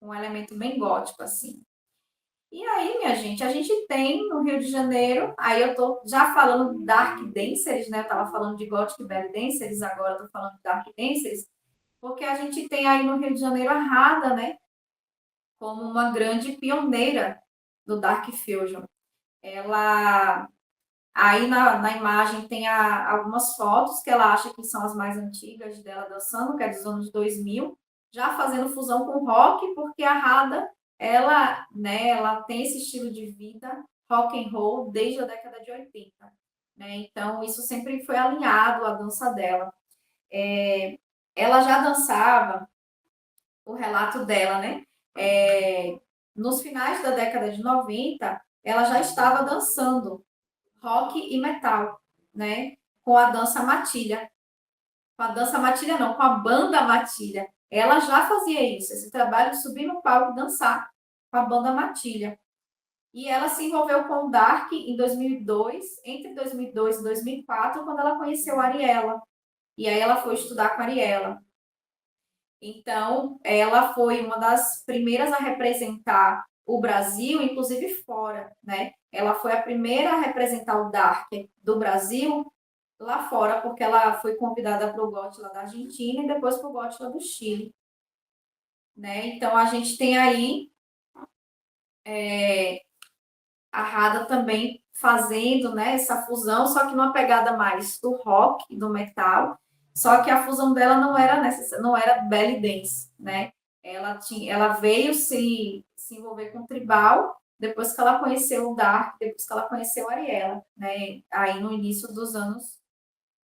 um elemento bem gótico, assim. E aí, minha gente, a gente tem no Rio de Janeiro, aí eu tô já falando Dark Dancers, né? Eu tava falando de Gothic Belly Dancers, agora eu tô falando de Dark Dancers, porque a gente tem aí no Rio de Janeiro a Rada, né? Como uma grande pioneira do Dark Fusion. Ela, aí na imagem tem algumas fotos que ela acha que são as mais antigas dela dançando, que é dos anos 2000, já fazendo fusão com rock, porque a Rada ela, né, ela tem esse estilo de vida rock and roll desde a década de 80, né? Então isso sempre foi alinhado à dança dela. Ela já dançava, o relato dela, né? Nos finais da década de 90, ela já estava dançando rock e metal, né? Com a dança matilha. Com a dança matilha não, com a banda matilha. Ela já fazia isso, esse trabalho de subir no palco e dançar com a banda matilha. E ela se envolveu com o Dark em 2002, entre 2002 e 2004, quando ela conheceu a Ariela. E aí ela foi estudar com a Ariela. Então, ela foi uma das primeiras a representar o Brasil, inclusive fora, né? Ela foi a primeira a representar o Dark do Brasil lá fora, porque ela foi convidada para o GOT lá da Argentina e depois para o GOT lá do Chile, né? Então, a gente tem aí a Rada também fazendo, né, essa fusão, só que numa pegada mais do rock e do metal, só que a fusão dela não era belly dance, né? Ela veio se envolver com o tribal depois que ela conheceu o Dark, depois que ela conheceu a Ariela, né? Aí no início dos anos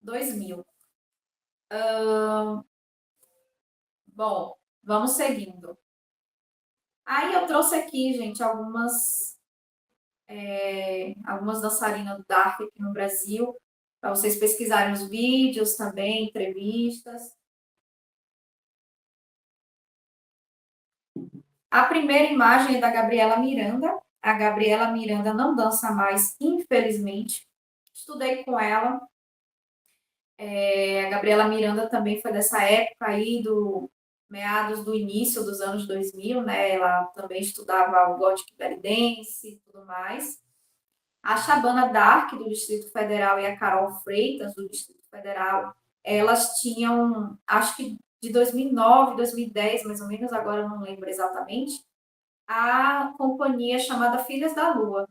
2000. Bom, vamos seguindo. Aí eu trouxe aqui, gente, algumas dançarinas do Dark aqui no Brasil, para vocês pesquisarem os vídeos também, entrevistas. A primeira imagem é da Gabriela Miranda. A Gabriela Miranda não dança mais, infelizmente. Estudei com ela. A Gabriela Miranda também foi dessa época aí, do meados do início dos anos 2000, né? Ela também estudava o Gothic Belly Dance e tudo mais. A Shabana Dark, do Distrito Federal, e a Carol Freitas, do Distrito Federal, elas tinham, acho que de 2009, 2010, mais ou menos, agora eu não lembro exatamente, a companhia chamada Filhas da Lua.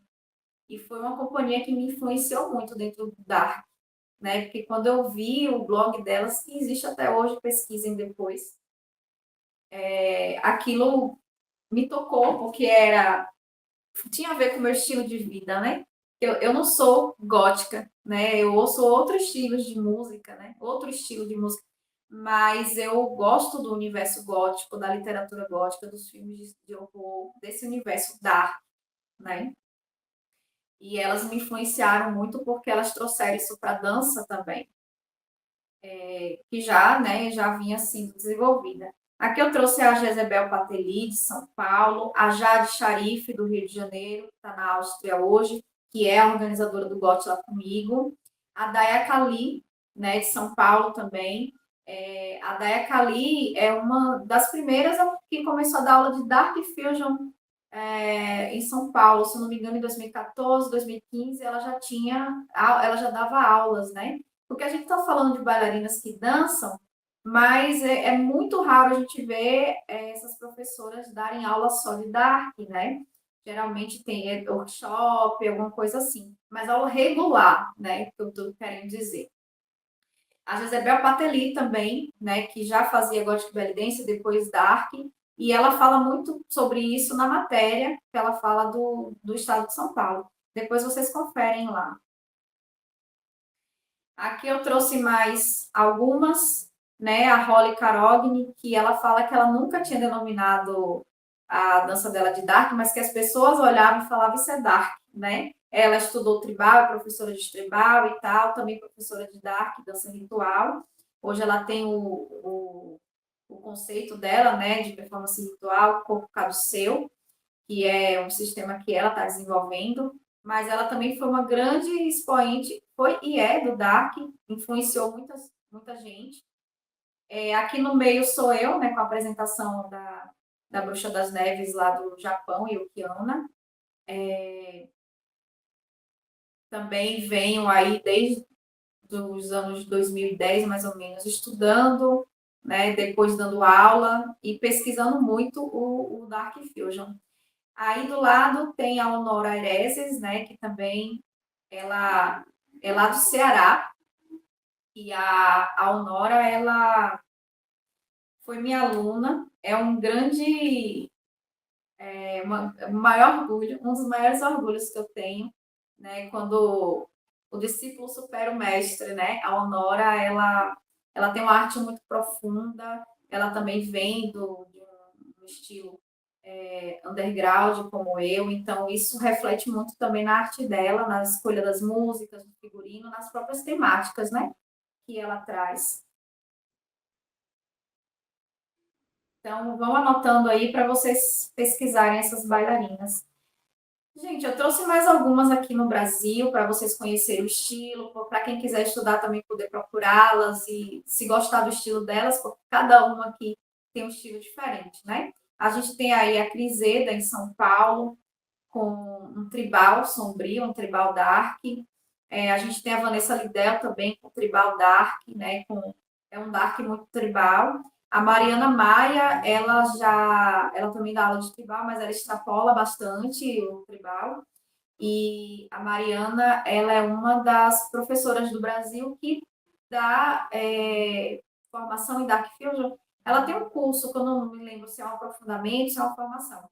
E foi uma companhia que me influenciou muito dentro do Dark, né? Porque quando eu vi o blog delas, que existe até hoje, pesquisem depois, aquilo me tocou, porque tinha a ver com o meu estilo de vida, né? Eu não sou gótica, né? Eu ouço outros estilos de música, né? Outro estilo de música. Mas eu gosto do universo gótico, da literatura gótica, dos filmes de horror, desse universo dark, né? E elas me influenciaram muito porque elas trouxeram isso para a dança também, que já, né, já vinha sendo desenvolvida. Aqui eu trouxe a Jezebel Pateli, de São Paulo, a Jade Sharif, do Rio de Janeiro, que está na Áustria hoje, que é a organizadora do GOT lá comigo. A Daya Kali, né, de São Paulo também. A Daya Kali é uma das primeiras que começou a dar aula de Dark Fusion em São Paulo, se eu não me engano, em 2014, 2015, ela já dava aulas, né? Porque a gente está falando de bailarinas que dançam, mas é muito raro a gente ver essas professoras darem aula só de Dark, né? Geralmente tem workshop, alguma coisa assim, mas aula regular, né? Que eu estou querendo dizer. A Jezebel Pateli também, né, que já fazia Gothic Belly Dance, depois Dark, e ela fala muito sobre isso na matéria que ela fala do estado de São Paulo. Depois vocês conferem lá. Aqui eu trouxe mais algumas, né, a Holly Carogni, que ela fala que ela nunca tinha denominado a dança dela de Dark, mas que as pessoas olhavam e falavam isso é Dark, né? Ela estudou tribal, é professora de tribal e tal, também professora de Dark, dança ritual. Hoje ela tem o conceito dela, né, de performance ritual, corpo caduceu, que é um sistema que ela está desenvolvendo, mas ela também foi uma grande expoente, foi e é do Dark, influenciou muita gente. Aqui no meio sou eu, né, com a apresentação da Bruxa das Neves lá do Japão, Yukiana. Também venho aí desde os anos 2010, mais ou menos, estudando, né, depois dando aula e pesquisando muito o Dark Fusion. Aí do lado tem a Honora Areses, né, que também ela é lá do Ceará, e a Honora, ela foi minha aluna, é um grande, um maior orgulho, um dos maiores orgulhos que eu tenho, né, quando o discípulo supera o mestre, né, a Honora, ela tem uma arte muito profunda, ela também vem de um estilo underground como eu, então isso reflete muito também na arte dela, na escolha das músicas, do figurino, nas próprias temáticas, né, que ela traz. Então, vão anotando aí para vocês pesquisarem essas bailarinas. Gente, eu trouxe mais algumas aqui no Brasil para vocês conhecerem o estilo, para quem quiser estudar também poder procurá-las e se gostar do estilo delas, porque cada uma aqui tem um estilo diferente, né? A gente tem aí a Criseda em São Paulo, com um tribal sombrio, um tribal dark. A gente tem a Vanessa Lidel também com tribal dark, né? É um dark muito tribal. A Mariana Maia, ela também dá aula de tribal, mas ela extrapola bastante o tribal. E a Mariana, ela é uma das professoras do Brasil que dá formação em Dark Fusion. Ela tem um curso, que eu não me lembro se é um aprofundamento, se é uma formação,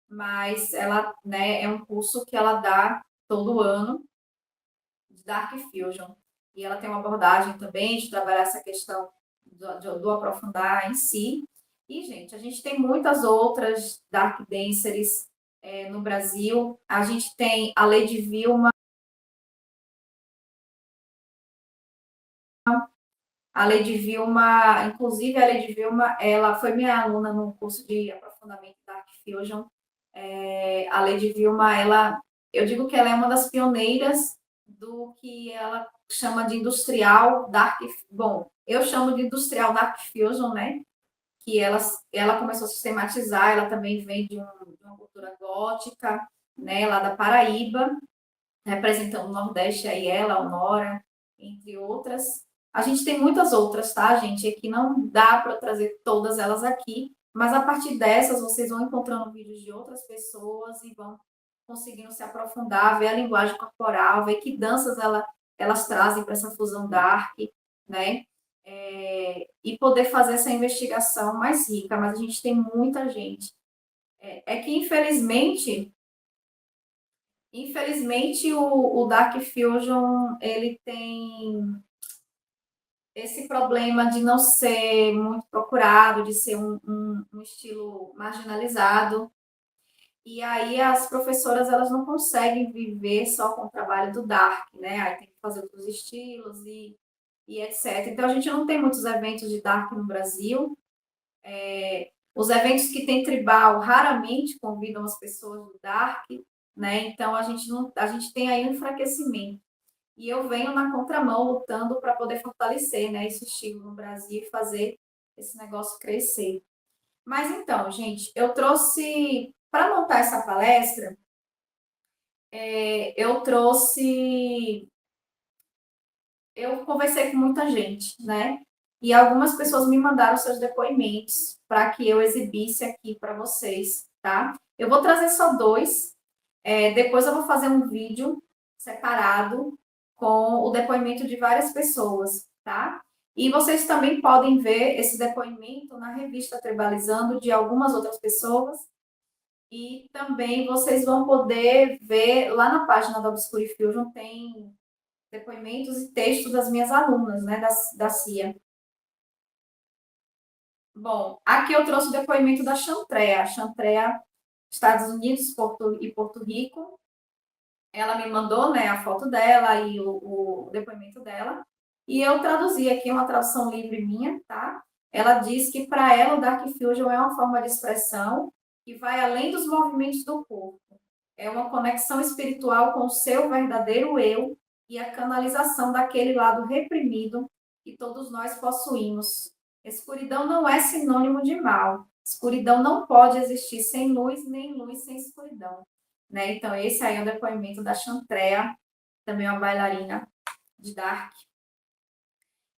mas ela, né, é um curso que ela dá todo ano de Dark Fusion. E ela tem uma abordagem também de trabalhar essa questão do aprofundar em si. E, gente, a gente tem muitas outras Dark Dancers no Brasil. A gente tem a Lady Vilma. A Lady Vilma, inclusive a Lady Vilma, ela foi minha aluna no curso de aprofundamento Dark Fusion. A Lady Vilma, eu digo que ela é uma das pioneiras do que ela chama de industrial dark, bom, eu chamo de industrial dark fusion, né? Que ela começou a sistematizar, ela também vem de uma cultura gótica, né? Lá da Paraíba, representando o Nordeste aí ela, a Honora, entre outras. A gente tem muitas outras, tá, gente? É que não dá para trazer todas elas aqui, mas a partir dessas vocês vão encontrando vídeos de outras pessoas e vão conseguindo se aprofundar, ver a linguagem corporal, ver que danças elas trazem para essa fusão dark, né? E poder fazer essa investigação mais rica, mas a gente tem muita gente. Que, infelizmente o Dark Fusion, ele tem esse problema de não ser muito procurado, de ser um estilo marginalizado. E aí as professoras elas não conseguem viver só com o trabalho do Dark, né? Aí tem que fazer outros estilos e etc. Então a gente não tem muitos eventos de Dark no Brasil. Os eventos que tem tribal raramente convidam as pessoas do Dark, né? Então a gente tem aí um enfraquecimento. E eu venho na contramão lutando para poder fortalecer, né, esse estilo no Brasil e fazer esse negócio crescer. Mas então, gente, eu trouxe para montar essa palestra, eu trouxe, eu conversei com muita gente, né? E algumas pessoas me mandaram seus depoimentos para que eu exibisse aqui para vocês, tá? Eu vou trazer só dois, depois eu vou fazer um vídeo separado com o depoimento de várias pessoas, tá? E vocês também podem ver esse depoimento na revista Tribalizando de algumas outras pessoas. E também vocês vão poder ver lá na página da Obscure Fusion, tem depoimentos e textos das minhas alunas, né, da CIA. Bom, aqui eu trouxe o depoimento da Chantrea. A Chantrea, Estados Unidos e Porto Rico. Ela me mandou, né, a foto dela e o depoimento dela. E eu traduzi aqui uma tradução livre minha, tá? Ela diz que para ela o Dark Fusion é uma forma de expressão que vai além dos movimentos do corpo. É uma conexão espiritual com o seu verdadeiro eu e a canalização daquele lado reprimido que todos nós possuímos. Escuridão não é sinônimo de mal. Escuridão não pode existir sem luz, nem luz sem escuridão. Né? Então, esse aí é o depoimento da Chantrea, também uma bailarina de Dark.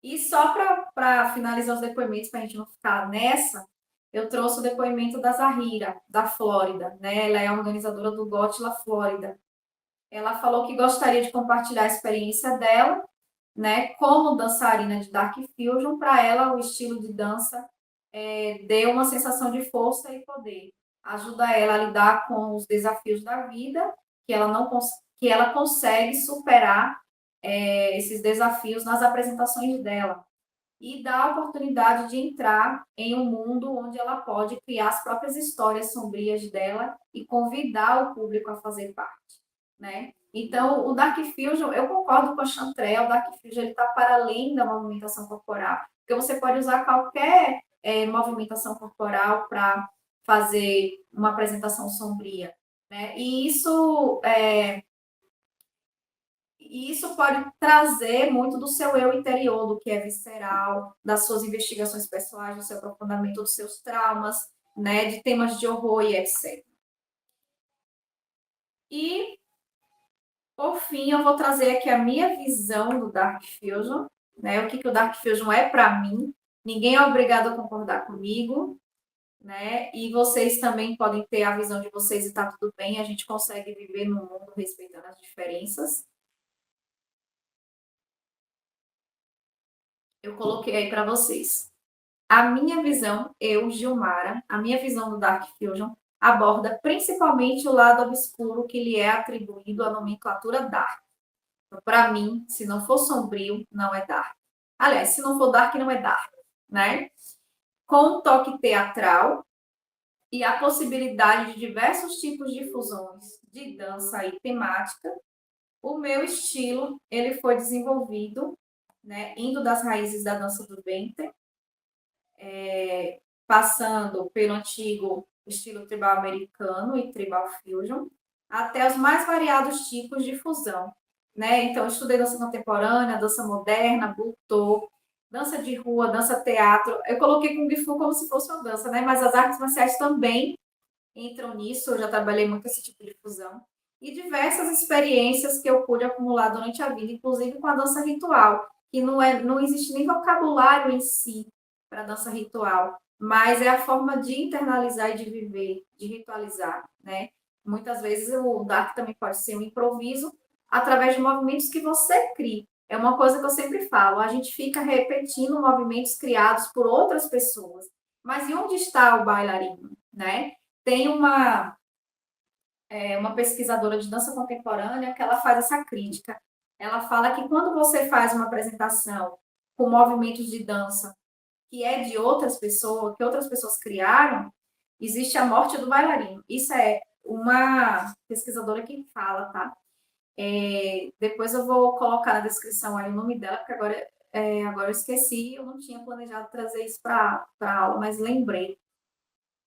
E só para finalizar os depoimentos, para a gente não ficar nessa, eu trouxe o depoimento da Zahira, da Flórida. Né? Ela é a organizadora do Gotla Flórida. Ela falou que gostaria de compartilhar a experiência dela, né, como dançarina de Dark Fusion. Para ela, o estilo de dança deu uma sensação de força e poder. Ajuda ela a lidar com os desafios da vida, que ela, não, que ela consegue superar esses desafios nas apresentações dela. E dá a oportunidade de entrar em um mundo onde ela pode criar as próprias histórias sombrias dela e convidar o público a fazer parte, né? Então, o Dark Fusion, eu concordo com a Chantrell, o Dark Fusion está para além da movimentação corporal, porque você pode usar qualquer movimentação corporal para fazer uma apresentação sombria, né? E isso pode trazer muito do seu eu interior, do que é visceral, das suas investigações pessoais, do seu aprofundamento dos seus traumas, né, de temas de horror e etc. E, por fim, eu vou trazer aqui a minha visão do Dark Fusion, né, o que o Dark Fusion é para mim. Ninguém é obrigado a concordar comigo, né, e vocês também podem ter a visão de vocês e tá tudo bem, a gente consegue viver no mundo respeitando as diferenças. Eu coloquei aí para vocês. A minha visão, eu, Gilmara, a minha visão do Dark Fusion aborda principalmente o lado obscuro que lhe é atribuído à nomenclatura Dark. Então, para mim, se não for sombrio, não é Dark. Aliás, se não for Dark, não é Dark, né? Com um toque teatral e a possibilidade de diversos tipos de fusões de dança e temática, o meu estilo ele foi desenvolvido, né, indo das raízes da dança do ventre, passando pelo antigo estilo tribal americano e tribal fusion, até os mais variados tipos de fusão. Né? Então, eu estudei dança contemporânea, dança moderna, butô, dança de rua, dança teatro. Eu coloquei Kung Fu como se fosse uma dança, né? Mas as artes marciais também entram nisso. Eu já trabalhei muito esse tipo de fusão. E diversas experiências que eu pude acumular durante a vida, inclusive com a dança ritual, que não existe nem vocabulário em si para dança ritual, mas é a forma de internalizar e de viver, de ritualizar, né? Muitas vezes o Dark também pode ser um improviso através de movimentos que você cria. É uma coisa que eu sempre falo, a gente fica repetindo movimentos criados por outras pessoas. Mas e onde está o bailarino, né? Tem uma pesquisadora de dança contemporânea que ela faz essa crítica. Ela fala que quando você faz uma apresentação com movimentos de dança que é de outras pessoas, que outras pessoas criaram, existe a morte do bailarino. Isso é uma pesquisadora que fala, tá? Depois eu vou colocar na descrição aí o nome dela, porque agora eu esqueci, eu não tinha planejado trazer isso para a aula, mas lembrei.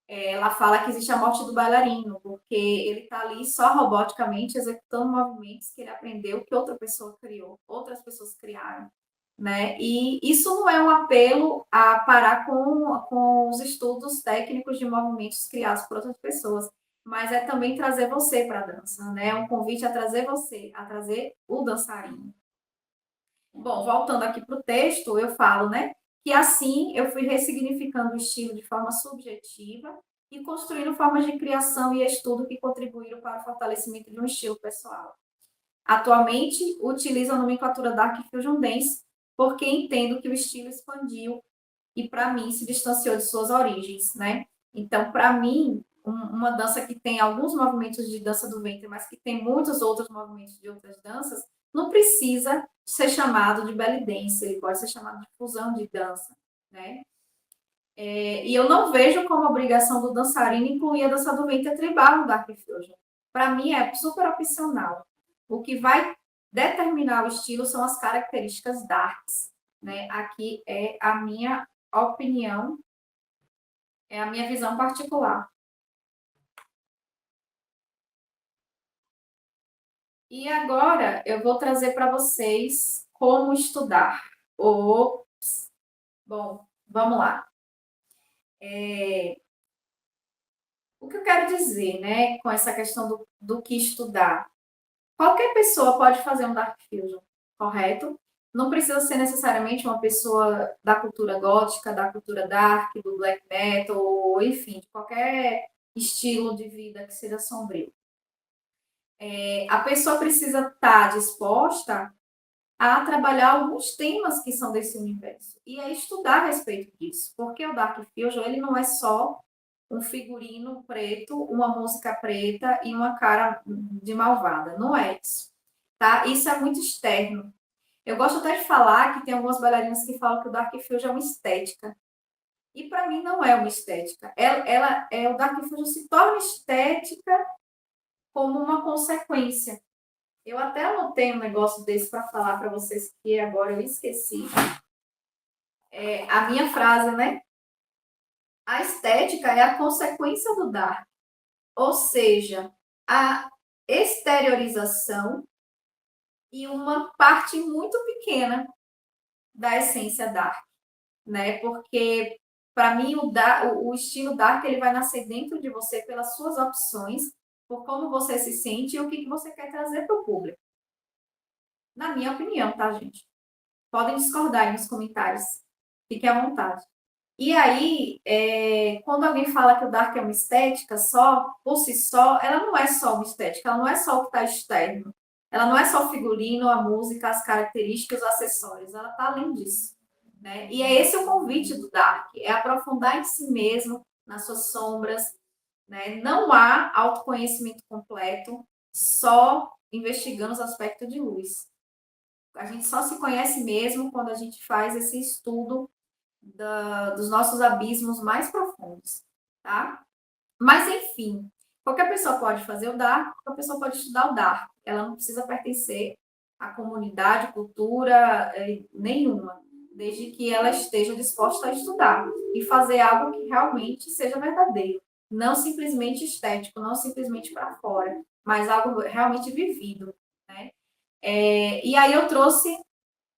Ela fala que existe a morte do bailarino, porque ele está ali só roboticamente executando movimentos que ele aprendeu que outra pessoa criou, outras pessoas criaram. Né? E isso não é um apelo a parar com os estudos técnicos de movimentos criados por outras pessoas. mas é também trazer você para a dança, né? É um convite a trazer você, a trazer o dançarino. Bom, voltando aqui para o texto, eu falo, né, que assim eu fui ressignificando o estilo de forma subjetiva e construindo formas de criação e estudo que contribuíram para o fortalecimento de um estilo pessoal. Atualmente, utilizo a nomenclatura Dark Fusion Dance porque entendo que o estilo expandiu e, para mim, se distanciou de suas origens, né? Então, para mim, uma dança que tem alguns movimentos de dança do ventre, mas que tem muitos outros movimentos de outras danças, não precisa ser chamado de belly dance, ele pode ser chamado de fusão de dança, né? E eu não vejo como obrigação do dançarino incluir a dança do ventre tribal no Dark Fusion. Para mim é super opcional. O que vai determinar o estilo são as características darks, né? Aqui é a minha opinião, é a minha visão particular. E agora eu vou trazer para vocês como estudar. Ops. Bom, vamos lá. O que eu quero dizer, né, com essa questão do que estudar? Qualquer pessoa pode fazer um Dark Fusion, correto? Não precisa ser necessariamente uma pessoa da cultura gótica, da cultura dark, do black metal, ou enfim, de qualquer estilo de vida que seja sombrio. A pessoa precisa estar disposta a trabalhar alguns temas que são desse universo e a estudar a respeito disso, porque o Dark Fusion ele não é só um figurino preto, uma música preta e uma cara de malvada, não é isso, tá? Isso é muito externo. Eu gosto até de falar que tem algumas bailarinas que falam que o Dark Fusion é uma estética. E para mim não é uma estética. O Dark Fusion se torna estética como uma consequência. Eu até anotei um negócio desse para falar para vocês que agora eu esqueci. A minha frase, né? A estética é a consequência do dark, ou seja, a exteriorização e uma parte muito pequena da essência dark, né? Porque para mim o estilo dark ele vai nascer dentro de você pelas suas opções, por como você se sente e o que você quer trazer para o público. Na minha opinião, tá, gente? Podem discordar aí nos comentários. Fique à vontade. E aí, quando alguém fala que o Dark é uma estética só, por si só, ela não é só uma estética, ela não é só o que está externo. Ela não é só o figurino, a música, as características, os acessórios. Ela está além disso. Né? E é esse o convite do Dark, é aprofundar em si mesmo, nas suas sombras. Né? Não há autoconhecimento completo só investigando os aspectos de luz. A gente só se conhece mesmo quando a gente faz esse estudo dos nossos abismos mais profundos, tá? Mas, enfim, qualquer pessoa pode fazer o Dark, qualquer pessoa pode estudar o Dark. Ela não precisa pertencer à comunidade, cultura nenhuma, desde que ela esteja disposta a estudar e fazer algo que realmente seja verdadeiro. Não simplesmente estético, não simplesmente para fora, mas algo realmente vivido, né? E aí eu trouxe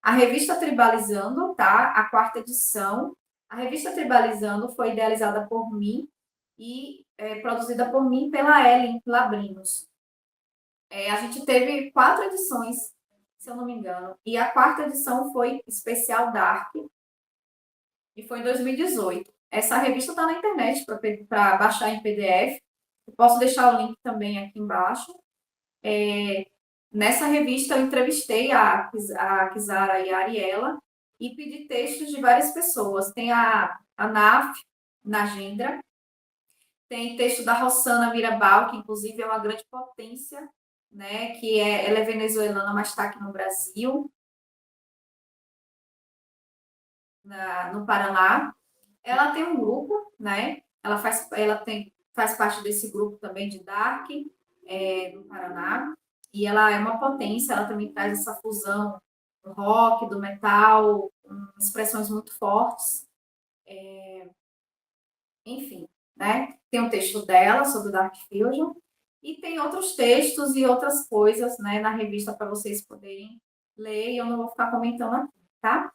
a revista Tribalizando, tá? A quarta edição. A revista Tribalizando foi idealizada por mim e produzida por mim pela Ellen Labrinos. A gente teve 4 edições, se eu não me engano, e a quarta edição foi especial Dark e foi em 2018. Essa revista está na internet para baixar em PDF. Eu posso deixar o link também aqui embaixo. Nessa revista, eu entrevistei a Kizara e a Ariela e pedi textos de várias pessoas. Tem a Naf Nagendra, tem texto da Rossana Mirabal, que inclusive é uma grande potência, né? Ela é venezuelana, mas está aqui no Brasil, no Paraná. Ela tem um grupo, né? Faz parte desse grupo também de Dark, do Paraná. E ela é uma potência, ela também traz essa fusão do rock, do metal, com expressões muito fortes. Enfim, né? Tem um texto dela sobre o Dark Fusion e tem outros textos e outras coisas, né, na revista para vocês poderem ler e eu não vou ficar comentando aqui, tá?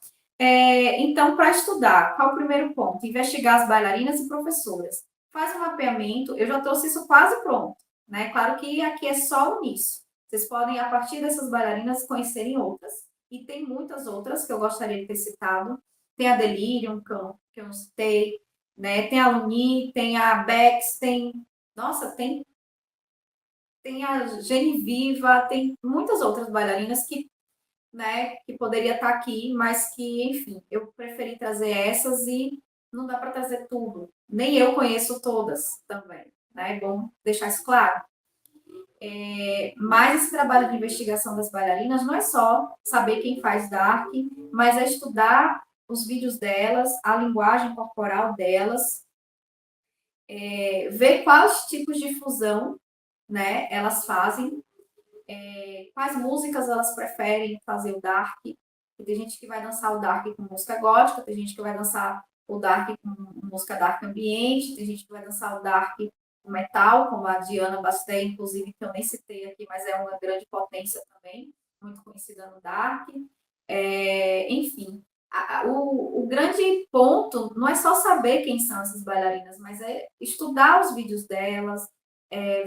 Então, para estudar, qual é o primeiro ponto? Investigar as bailarinas e professoras. faz um mapeamento, eu já trouxe isso quase pronto, né? Claro que aqui é só o início. Vocês podem, a partir dessas bailarinas, conhecerem outras. E tem muitas outras que eu gostaria de ter citado. Tem a Delirium, que eu não citei, né? Tem a Luni, tem a Bex, tem... Nossa, tem a Geniviva, tem muitas outras bailarinas que, né, que poderia estar aqui, mas que, enfim, eu preferi trazer essas e não dá para trazer tudo. Nem eu conheço todas também, né? É bom deixar isso claro. Mas esse trabalho de investigação das bailarinas não é só saber quem faz Dark, mas é estudar os vídeos delas, a linguagem corporal delas, ver quais tipos de fusão, né, elas fazem, quais músicas elas preferem fazer o dark. Tem gente que vai dançar o dark com música gótica, tem gente que vai dançar o dark com música dark ambiente, tem gente que vai dançar o dark com metal, como a Diana Basté, inclusive, que eu nem citei aqui, mas é uma grande potência também, muito conhecida no dark. Enfim, o grande ponto não é só saber quem são essas bailarinas, mas é estudar os vídeos delas,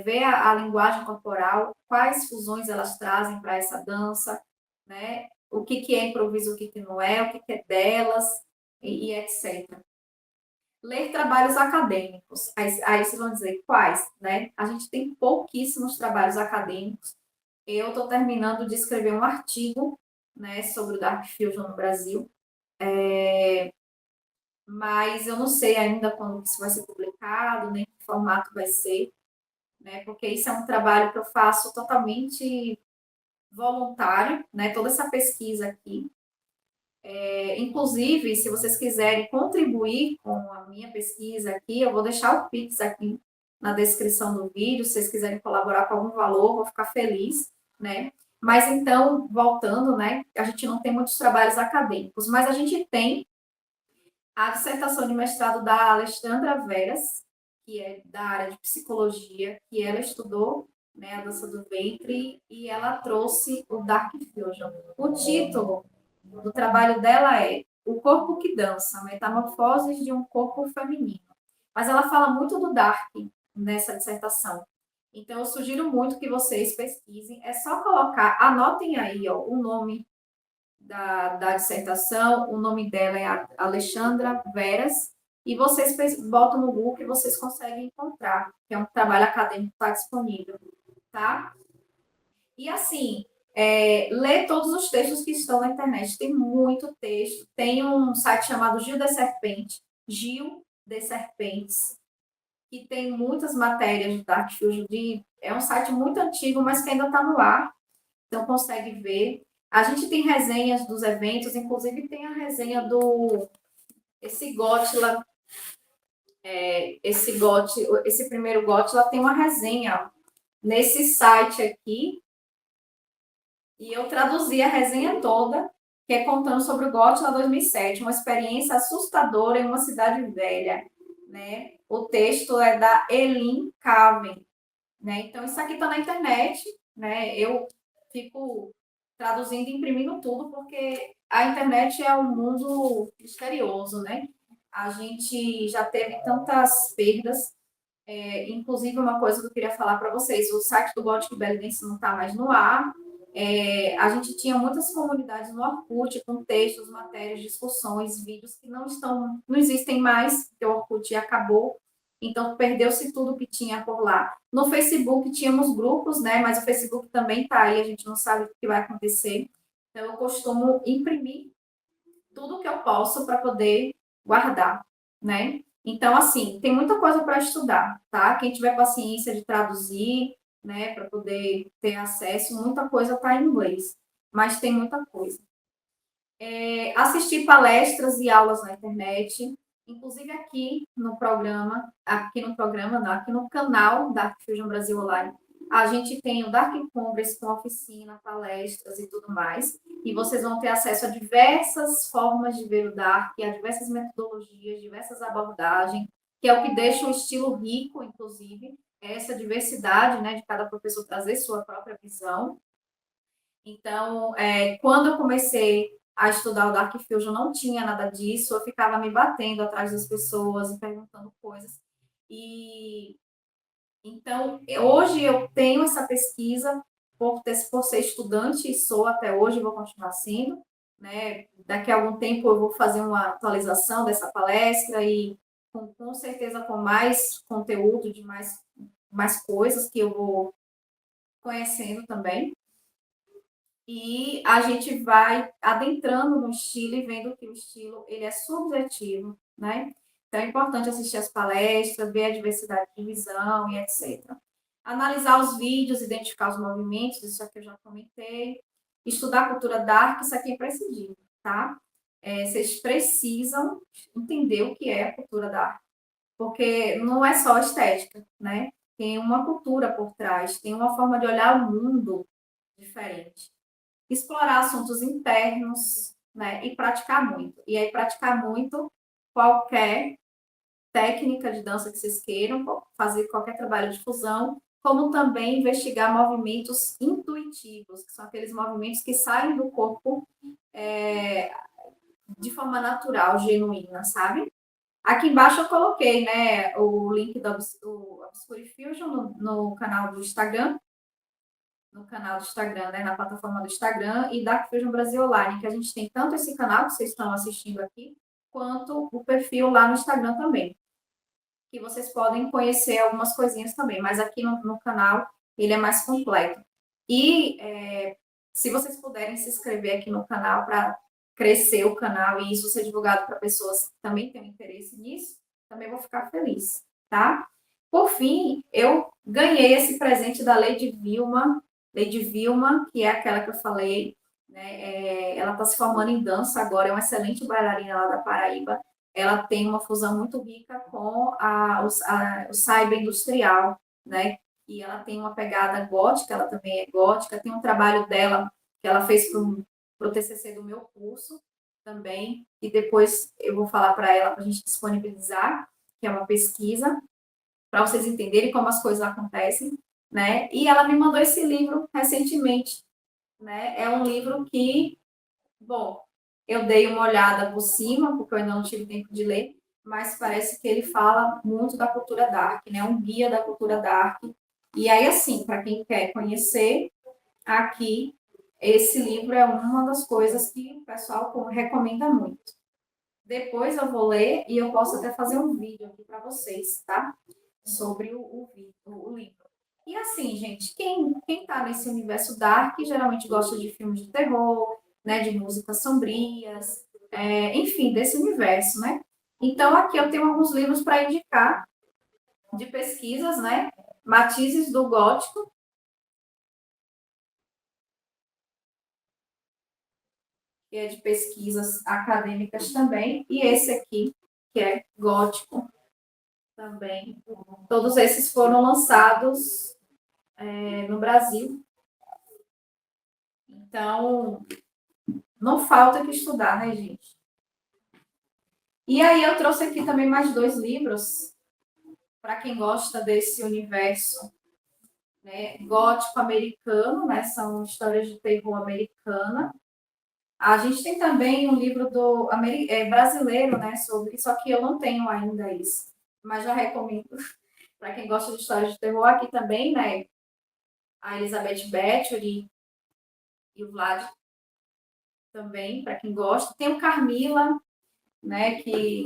ver a linguagem corporal, quais fusões elas trazem para essa dança, né? O que é improviso, o que não é, o que é delas, e etc. Ler trabalhos acadêmicos. Aí vocês vão dizer quais, né? A gente tem pouquíssimos trabalhos acadêmicos. Eu estou terminando de escrever um artigo, né, sobre o Dark Fusion no Brasil, mas eu não sei ainda quando isso vai ser publicado, nem que formato vai ser, né? Porque isso é um trabalho que eu faço totalmente voluntário, né? Toda essa pesquisa aqui. Inclusive, se vocês quiserem contribuir com a minha pesquisa aqui, eu vou deixar o Pix aqui na descrição do vídeo. Se vocês quiserem colaborar com algum valor, vou ficar feliz, né? Mas então, voltando, né? A gente não tem muitos trabalhos acadêmicos, mas a gente tem a dissertação de mestrado da Alexandra Veras, que é da área de psicologia, que ela estudou, né, a dança do ventre e ela trouxe o Dark Fusion. O título do trabalho dela é O Corpo que Dança, Metamorfoses de um Corpo Feminino. Mas ela fala muito do Dark nessa dissertação. Então, eu sugiro muito que vocês pesquisem. É só colocar, anotem aí ó, o nome da dissertação, o nome dela é Alexandra Veras, e vocês botam no Google que vocês conseguem encontrar, que é um trabalho acadêmico que está disponível, tá? E assim, ler todos os textos que estão na internet, tem muito texto, tem um site chamado Gil de Serpentes, que tem muitas matérias de Dark Fusion, é um site muito antigo, mas que ainda está no ar, então consegue ver. A gente tem resenhas dos eventos, inclusive tem a resenha do esse Gotla, esse primeiro Gotla tem uma resenha nesse site aqui, e eu traduzi a resenha toda, que é contando sobre o Gotla 2007, uma experiência assustadora em uma cidade velha, né? O texto é da Elin Caven, né? Então isso aqui está na internet, né? Eu fico traduzindo e imprimindo tudo, porque a internet é um mundo misterioso, né? A gente já teve tantas perdas, inclusive uma coisa que eu queria falar para vocês, o site do Gothic Bellinense não está mais no ar, a gente tinha muitas comunidades no Orkut com textos, matérias, discussões, vídeos que não existem mais, porque o Orkut acabou, então perdeu-se tudo que tinha por lá. No Facebook tínhamos grupos, né? Mas o Facebook também está aí, a gente não sabe o que vai acontecer. Então eu costumo imprimir tudo que eu posso para poder guardar, né? Então, assim, tem muita coisa para estudar, tá? Quem tiver paciência de traduzir, né, para poder ter acesso, muita coisa está em inglês, mas tem muita coisa. Assistir palestras e aulas na internet, inclusive aqui no canal da Fusion Brasil Online, a gente tem o Dark Congress com oficina, palestras e tudo mais, e vocês vão ter acesso a diversas formas de ver o Dark, a diversas metodologias, diversas abordagens, que é o que deixa o estilo rico, inclusive, essa diversidade, né, de cada professor trazer sua própria visão. Então, quando eu comecei a estudar o Dark Fusion, não tinha nada disso, eu ficava me batendo atrás das pessoas e perguntando coisas. E então, hoje eu tenho essa pesquisa por ser estudante e sou até hoje, vou continuar sendo, né? Daqui a algum tempo eu vou fazer uma atualização dessa palestra e com certeza com mais conteúdo, de mais coisas que eu vou conhecendo também. E a gente vai adentrando no estilo e vendo que o estilo ele é subjetivo, né? Então é importante assistir as palestras, ver a diversidade de visão e etc. Analisar os vídeos, identificar os movimentos, isso aqui eu já comentei. Estudar a cultura dark, isso aqui é imprescindível, tá? Vocês precisam entender o que é a cultura dark, porque não é só estética, né? Tem uma cultura por trás, tem uma forma de olhar o mundo diferente. Explorar assuntos internos, né? E praticar muito. E aí, praticar muito qualquer técnica de dança que vocês queiram, fazer qualquer trabalho de fusão, como também investigar movimentos intuitivos, que são aqueles movimentos que saem do corpo é, de forma natural, genuína, sabe? Aqui embaixo eu coloquei, né, o link do Obscure Fusion no canal do Instagram, né, na plataforma do Instagram, e Dark Fusion Brasil Online, que a gente tem tanto esse canal que vocês estão assistindo aqui, quanto o perfil lá no Instagram também, que vocês podem conhecer algumas coisinhas também, mas aqui no canal ele é mais completo. E se vocês puderem se inscrever aqui no canal para crescer o canal e isso ser divulgado para pessoas que também têm interesse nisso, também vou ficar feliz, tá? Por fim, eu ganhei esse presente da Lady Vilma, que é aquela que eu falei, né? Ela está se formando em dança agora, é uma excelente bailarina lá da Paraíba. Ela tem uma fusão muito rica com o cyber industrial, né? E ela tem uma pegada gótica, ela também é gótica. Tem um trabalho dela que ela fez para o TCC do meu curso também, e depois eu vou falar para ela para a gente disponibilizar, que é uma pesquisa, para vocês entenderem como as coisas acontecem, né? E ela me mandou esse livro recentemente, né? É um livro que, bom, eu dei uma olhada por cima, porque eu ainda não tive tempo de ler, mas parece que ele fala muito da cultura dark, né? Um guia da cultura dark. E aí, assim, para quem quer conhecer, aqui, esse livro é uma das coisas que o pessoal recomenda muito. Depois eu vou ler e eu posso até fazer um vídeo aqui para vocês, tá? Sobre o livro. E assim, gente, quem tá nesse universo dark geralmente gosta de filmes de terror, né? De músicas sombrias, enfim, desse universo, né? Então, aqui eu tenho alguns livros para indicar de pesquisas, né? Matizes do Gótico, que é de pesquisas acadêmicas também, e esse aqui, que é Gótico também. Todos esses foram lançados no Brasil. Então, não falta o que estudar, né, gente? E aí eu trouxe aqui também mais dois livros para quem gosta desse universo, né, gótico americano, né? São histórias de terror americana. A gente tem também um livro brasileiro, né, sobre, só que eu não tenho ainda isso, mas já recomendo para quem gosta de histórias de terror aqui também, né? A Elizabeth Bathory e o Vlad também, para quem gosta. Tem o Carmila, né, que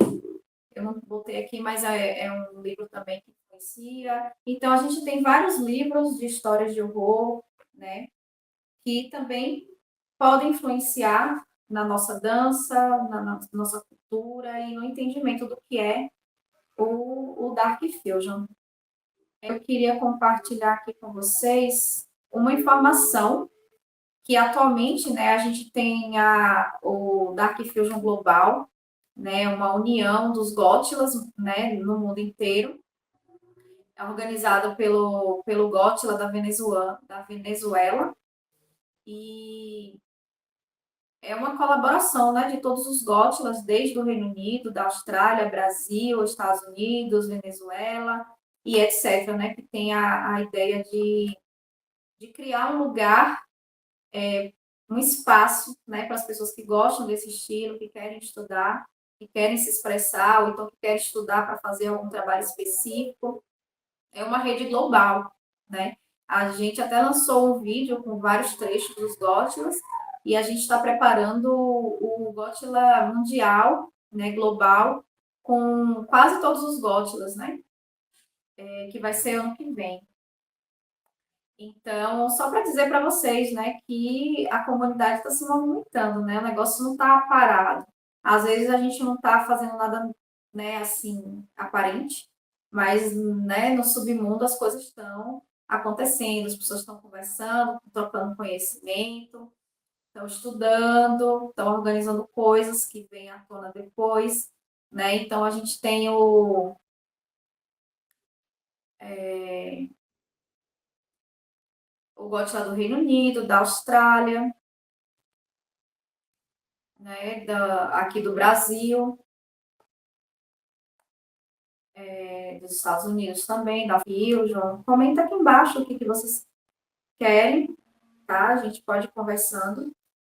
eu não botei aqui, mas é um livro também que influencia. Então, a gente tem vários livros de histórias de horror, né, que também podem influenciar na nossa dança, na nossa cultura e no entendimento do que é o Dark Fusion. Eu queria compartilhar aqui com vocês uma informação que atualmente, né, a gente tem o Dark Fusion Global, né, uma união dos Gótilas, né, no mundo inteiro, é organizada pelo Gótila da Venezuela, e é uma colaboração, né, de todos os Gótilas, desde o Reino Unido, da Austrália, Brasil, Estados Unidos, Venezuela e etc., né, que tem a ideia de criar um lugar, um espaço, né, para as pessoas que gostam desse estilo, que querem estudar, que querem se expressar, ou então que querem estudar para fazer algum trabalho específico. É uma rede global, né? A gente até lançou um vídeo com vários trechos dos Gótilas e a gente está preparando o Gótila Mundial, né, global, com quase todos os Gótilas, né? Que vai ser ano que vem. Então, só para dizer para vocês, né, que a comunidade está se movimentando, né? O negócio não está parado. Às vezes a gente não está fazendo nada, né, assim, aparente, mas, né, no submundo as coisas estão acontecendo, as pessoas estão conversando, trocando conhecimento, estão estudando, estão organizando coisas que vêm à tona depois, né? Então a gente tem o GOT lá do Reino Unido, da Austrália, né, aqui do Brasil, dos Estados Unidos também, da Fusion. Comenta aqui embaixo o que vocês querem, tá? A gente pode ir conversando.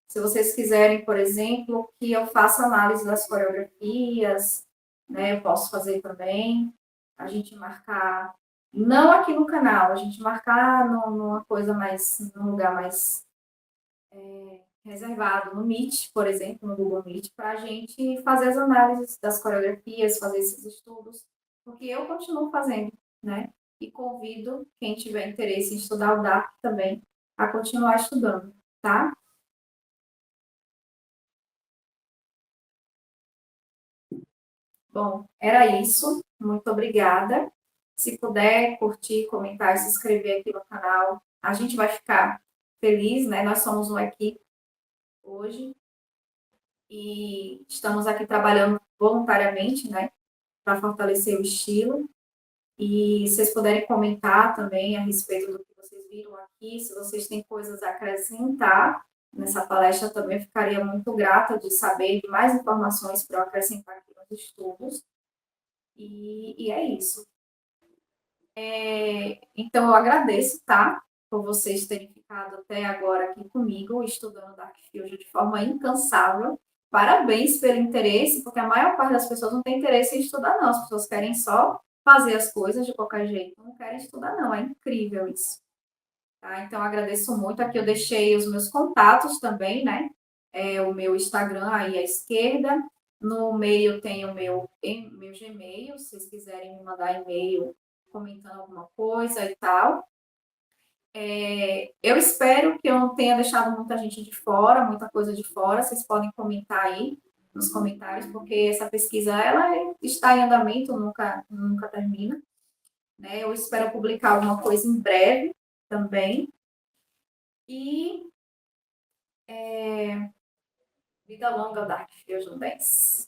Se vocês quiserem, por exemplo, que eu faça análise das coreografias, né, eu posso fazer também. A gente marcar, não aqui no canal, a gente marcar numa coisa mais, num lugar mais reservado, no Meet, por exemplo, no Google Meet, para a gente fazer as análises das coreografias, fazer esses estudos, porque eu continuo fazendo, né? E convido quem tiver interesse em estudar o DART também a continuar estudando, tá? Bom, era isso. Muito obrigada. Se puder curtir, comentar e se inscrever aqui no canal, a gente vai ficar feliz, né? Nós somos uma equipe hoje e estamos aqui trabalhando voluntariamente, né? Para fortalecer o estilo. E se vocês puderem comentar também a respeito do que vocês viram aqui, se vocês têm coisas a acrescentar nessa palestra, também ficaria muito grata de saber de mais informações para eu acrescentar aqui nos estudos. E é isso. Então, eu agradeço, tá? Por vocês terem ficado até agora aqui comigo, estudando Dark Fusion de forma incansável. Parabéns pelo interesse, porque a maior parte das pessoas não tem interesse em estudar, não. As pessoas querem só fazer as coisas de qualquer jeito. Não querem estudar, não. É incrível isso. Tá? Então, eu agradeço muito. Aqui eu deixei os meus contatos também, né? O meu Instagram aí à esquerda. No meio tem o meu Gmail, se vocês quiserem me mandar e-mail comentando alguma coisa e tal. Eu espero que eu não tenha deixado muita gente de fora, muita coisa de fora. Vocês podem comentar aí nos comentários, porque essa pesquisa ela está em andamento, nunca termina. Né? Eu espero publicar alguma coisa em breve também. E vida longa, Dark Fusion 10.